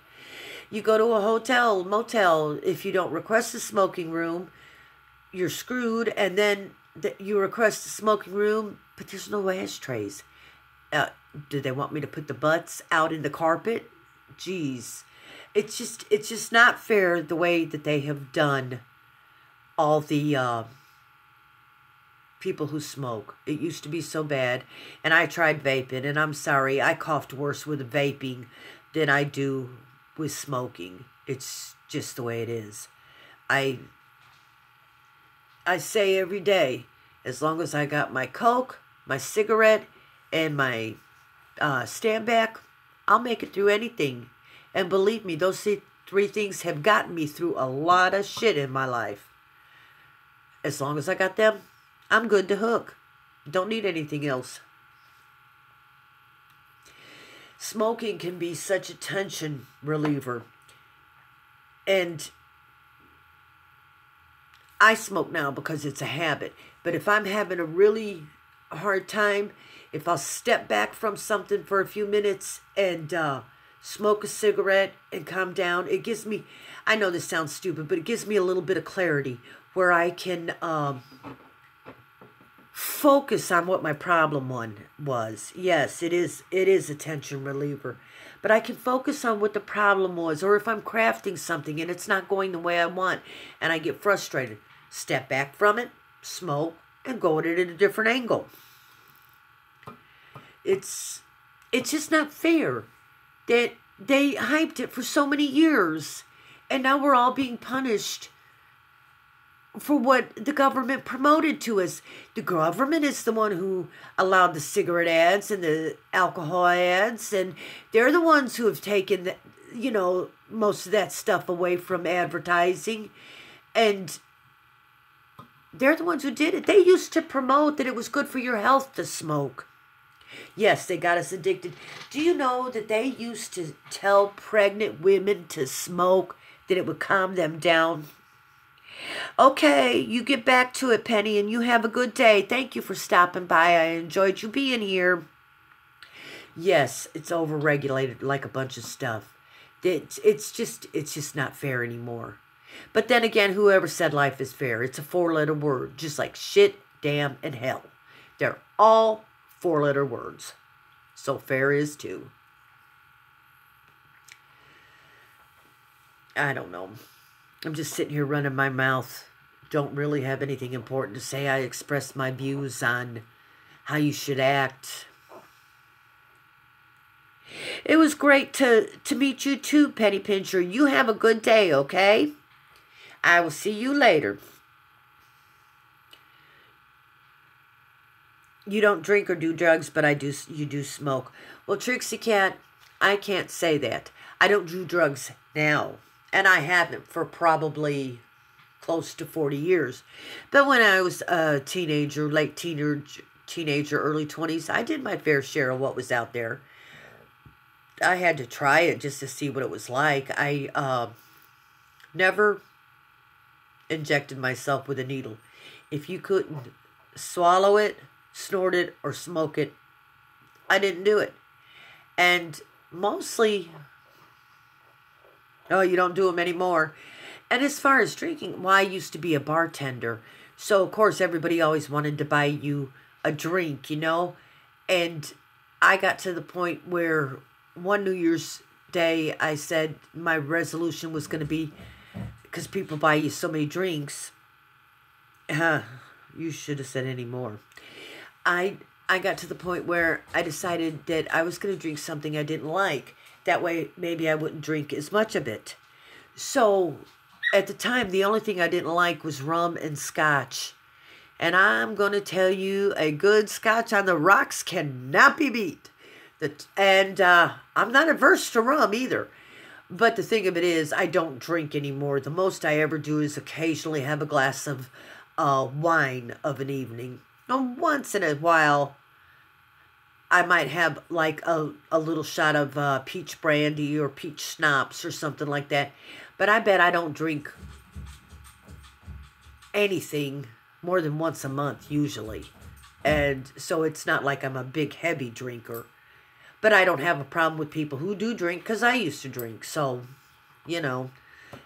You go to a hotel, motel, if you don't request a smoking room, you're screwed, and then you request a smoking room, but there's no ashtrays. Do they want me to put the butts out in the carpet? Jeez. It's just not fair the way that they have done all the people who smoke. It used to be so bad, and I tried vaping, and I'm sorry, I coughed worse with vaping than I do with smoking. It's just the way it is. I say every day, as long as I got my Coke, my cigarette, and my stand back, I'll make it through anything. And believe me, those three things have gotten me through a lot of shit in my life. As long as I got them, I'm good to hook. Don't need anything else. Smoking can be such a tension reliever. And I smoke now because it's a habit. But if I'm having a really hard time, if I'll step back from something for a few minutes and smoke a cigarette and calm down, it gives me, I know this sounds stupid, but it gives me a little bit of clarity where I can focus on what my problem was. Yes, it is a tension reliever. But I can focus on what the problem was, or if I'm crafting something and it's not going the way I want and I get frustrated, step back from it, smoke, and go at it at a different angle. It's just not fair that they hyped it for so many years, and now we're all being punished for what the government promoted to us. The government is the one who allowed the cigarette ads and the alcohol ads, and they're the ones who have taken, most of that stuff away from advertising, and they're the ones who did it. They used to promote that it was good for your health to smoke. Yes, they got us addicted. Do you know that they used to tell pregnant women to smoke, that it would calm them down? Okay, you get back to it, Penny, and you have a good day. Thank you for stopping by. I enjoyed you being here. Yes, it's overregulated like a bunch of stuff. It's just not fair anymore. But then again, whoever said life is fair? It's a 4-letter word, just like shit, damn, and hell. They're all 4-letter words. So fair is too. I don't know. I'm just sitting here running my mouth. Don't really have anything important to say. I expressed my views on how you should act. It was great to meet you too, Penny Pincher. You have a good day, okay? I will see you later. You don't drink or do drugs, but you do smoke. Well, Trixie Cat, I can't say that. I don't do drugs now. And I haven't for probably close to 40 years. But when I was a teenager, late teenager, early 20s, I did my fair share of what was out there. I had to try it just to see what it was like. I never injected myself with a needle. If you couldn't swallow it, snort it, or smoke it, I didn't do it. And mostly, you don't do them anymore. And as far as drinking, I used to be a bartender. So, of course, everybody always wanted to buy you a drink, And I got to the point where one New Year's Day, I said my resolution was going to be, because people buy you so many drinks. You should have said any more. I got to the point where I decided that I was going to drink something I didn't like. That way, maybe I wouldn't drink as much of it. So, at the time, the only thing I didn't like was rum and scotch. And I'm going to tell you, a good scotch on the rocks cannot be beat. I'm not averse to rum either. But the thing of it is, I don't drink anymore. The most I ever do is occasionally have a glass of wine of an evening. And once in a while, I might have like a little shot of peach brandy or peach schnapps or something like that. But I bet I don't drink anything more than once a month usually. And so it's not like I'm a big heavy drinker. But I don't have a problem with people who do drink because I used to drink. So, you know,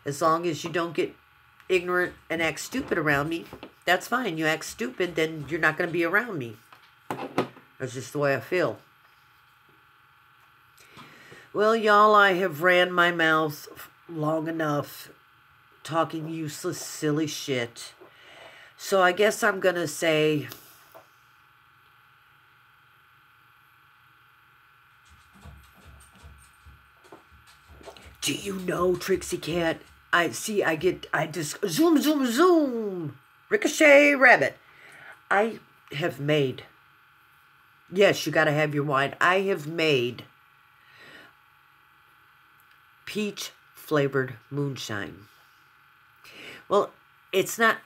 as long as you don't get ignorant and act stupid around me, that's fine. You act stupid, then you're not going to be around me. That's just the way I feel. Well, y'all, I have ran my mouth long enough talking useless, silly shit. So I guess I'm going to say, do you know, Trixie Cat? I just zoom, zoom, zoom. Ricochet rabbit. I have made, yes, you got to have your wine. I have made peach flavored moonshine. Well, it's not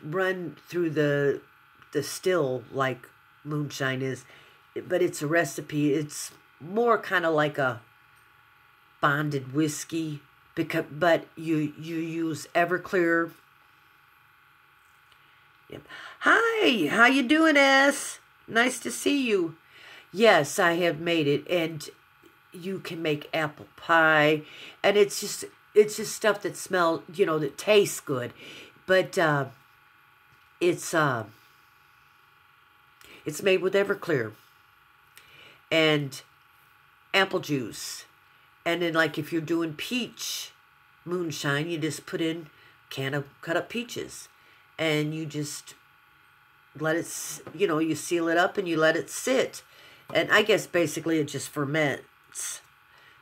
run through the still like moonshine is, but it's a recipe. It's more kind of like a bonded whiskey, but you use Everclear. Yep. Hi, how you doing, S? Nice to see you. Yes, I have made it, and you can make apple pie, and it's just stuff that smells, that tastes good, but it's made with Everclear and apple juice. And then, like, if you're doing peach moonshine, you just put in a can of cut up peaches. And you just let it, you seal it up and you let it sit. And I guess basically it just ferments.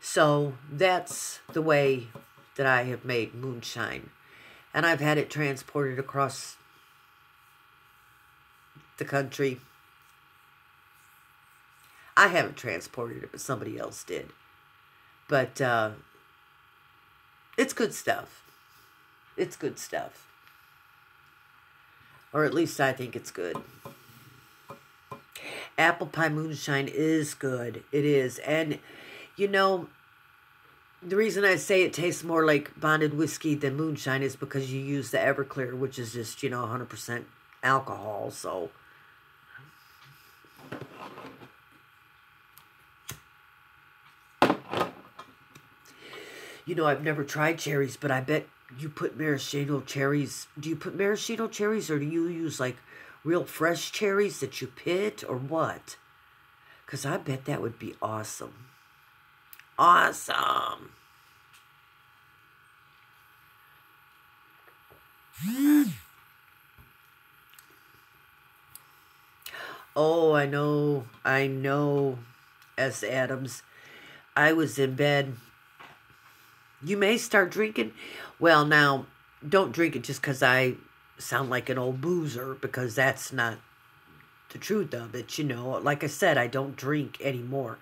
So that's the way that I have made moonshine. And I've had it transported across the country. I haven't transported it, but somebody else did. But it's good stuff. It's good stuff. Or at least I think it's good. Apple pie moonshine is good. It is. And, the reason I say it tastes more like bonded whiskey than moonshine is because you use the Everclear, which is just, 100% alcohol. So, I've never tried cherries, but I bet you put maraschino cherries. Do you put maraschino cherries, or do you use, like, real fresh cherries that you pit, or what? Because I bet that would be awesome. Awesome. Oh, I know, S. Adams. I was in bed. You may start drinking. Well, now, don't drink it just because I sound like an old boozer, because that's not the truth of it, Like I said, I don't drink anymore,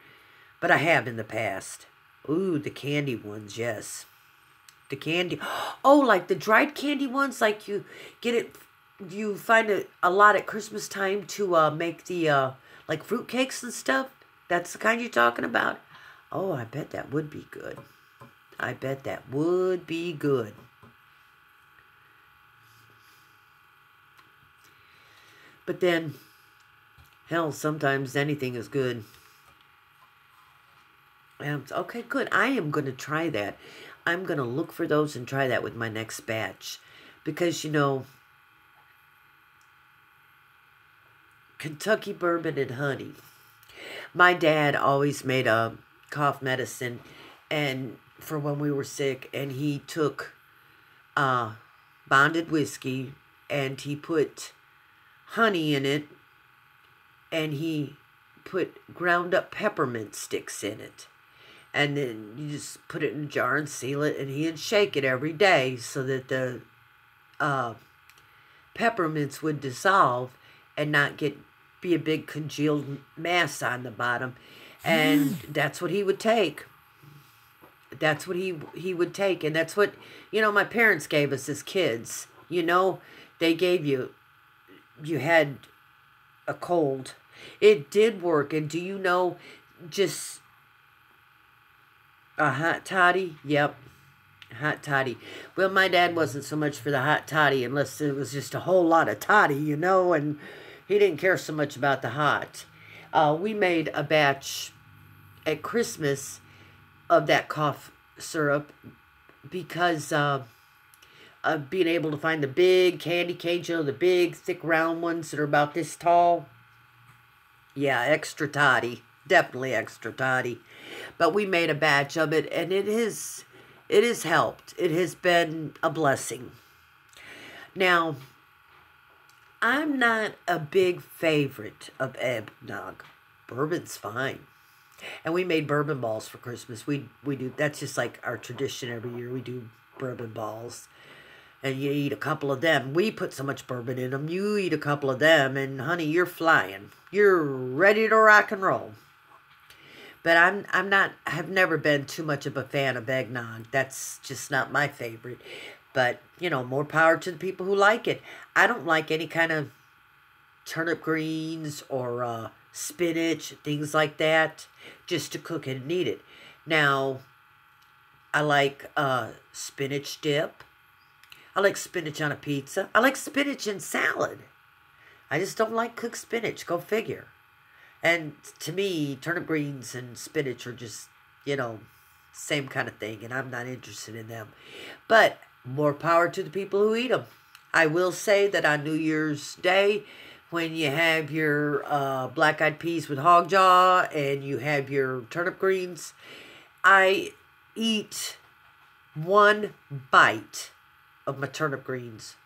but I have in the past. Ooh, the candy ones, yes. The candy. Oh, like the dried candy ones, like you get it, you find it a lot at Christmas time to make the, like, fruit cakes and stuff. That's the kind you're talking about. Oh, I bet that would be good. I bet that would be good. But then, hell, sometimes anything is good. Okay, good. I am going to try that. I'm going to look for those and try that with my next batch. Because, Kentucky bourbon and honey. My dad always made a cough medicine and for when we were sick, and he took bonded whiskey and he put honey in it, and he put ground up peppermint sticks in it, and then you just put it in a jar and seal it, and he'd shake it every day so that the peppermints would dissolve and not be a big congealed mass on the bottom. And that's what he would take. That's what he would take. And that's what, my parents gave us as kids. They gave you had a cold. It did work. And do you know, just a hot toddy? Yep. Hot toddy. Well, my dad wasn't so much for the hot toddy unless it was just a whole lot of toddy, and he didn't care so much about the hot. We made a batch at Christmas of that cough syrup because of being able to find the big candy canes, the big, thick, round ones that are about this tall. Yeah, extra toddy. Definitely extra toddy. But we made a batch of it, and it has helped. It has been a blessing. Now, I'm not a big favorite of eggnog. Bourbon's fine. And we made bourbon balls for Christmas. We do, that's just like our tradition every year. We do bourbon balls. And you eat a couple of them. We put so much bourbon in them. You eat a couple of them, and honey, you're flying. You're ready to rock and roll. But I've never been too much of a fan of eggnog. That's just not my favorite. But, more power to the people who like it. I don't like any kind of turnip greens or spinach, things like that, just to cook it and eat it. Now, I like spinach dip. I like spinach on a pizza. I like spinach in salad. I just don't like cooked spinach. Go figure. And to me, turnip greens and spinach are just, same kind of thing. And I'm not interested in them. But more power to the people who eat them. I will say that on New Year's Day, when you have your black-eyed peas with hog jaw and you have your turnip greens, I eat one bite of my turnip greens,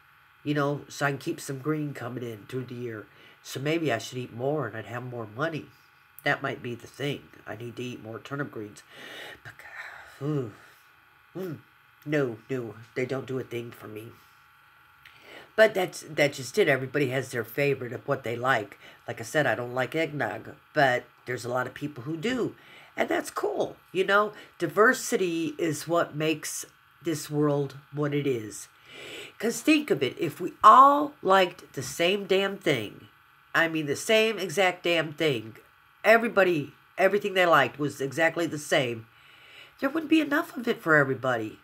so I can keep some green coming in through the year. So maybe I should eat more and I'd have more money. That might be the thing. I need to eat more turnip greens. No, they don't do a thing for me. But that's just it. Everybody has their favorite of what they like. Like I said, I don't like eggnog, but there's a lot of people who do. And that's cool. Diversity is what makes this world what it is. Because think of it, if we all liked the same damn thing, the same exact damn thing, everything they liked was exactly the same, there wouldn't be enough of it for everybody.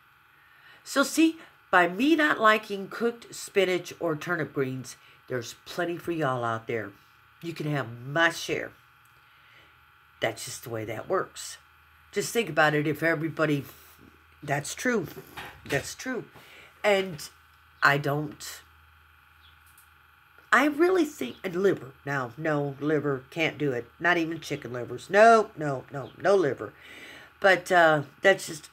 So see, by me not liking cooked spinach or turnip greens, there's plenty for y'all out there. You can have my share. That's just the way that works. Just think about it. If everybody... That's true. That's true. And I really think... And liver. Now, no, liver. Can't do it. Not even chicken livers. No liver. But that's just...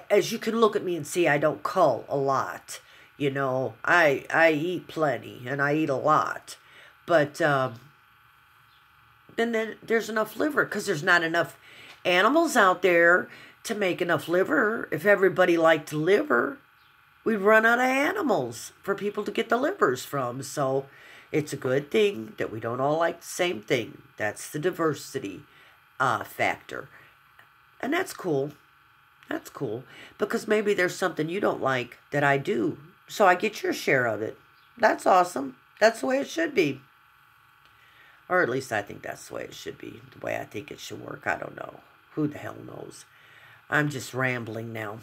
as you can look at me and see, I don't cull a lot. I eat plenty, and I eat a lot. But then there's enough liver, because there's not enough animals out there to make enough liver. If everybody liked liver, we'd run out of animals for people to get the livers from. So it's a good thing that we don't all like the same thing. That's the diversity factor. And that's cool. That's cool. Because maybe there's something you don't like that I do. So I get your share of it. That's awesome. That's the way it should be. Or at least I think that's the way it should be. The way I think it should work. I don't know. Who the hell knows? I'm just rambling now.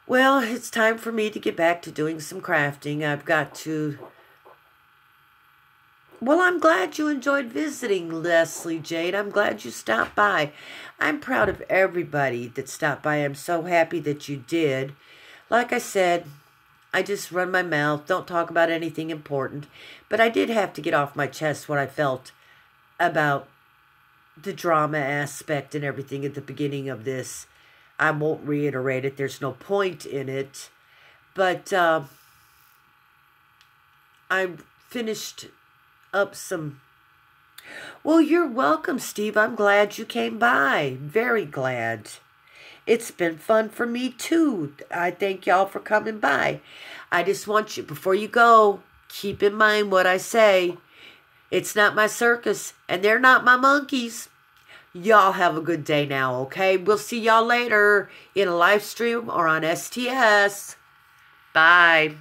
Well, it's time for me to get back to doing some crafting. I've got to... Well, I'm glad you enjoyed visiting, Leslie Jade. I'm glad you stopped by. I'm proud of everybody that stopped by. I'm so happy that you did. Like I said, I just run my mouth, don't talk about anything important. But I did have to get off my chest what I felt about the drama aspect and everything at the beginning of this. I won't reiterate it. There's no point in it. But I finished up some... Well, you're welcome, Steve. I'm glad you came by. Very glad. It's been fun for me too. I thank y'all for coming by. I just want you, before you go, keep in mind what I say. It's not my circus, and they're not my monkeys. Y'all have a good day now, okay? We'll see y'all later in a live stream or on STS. Bye.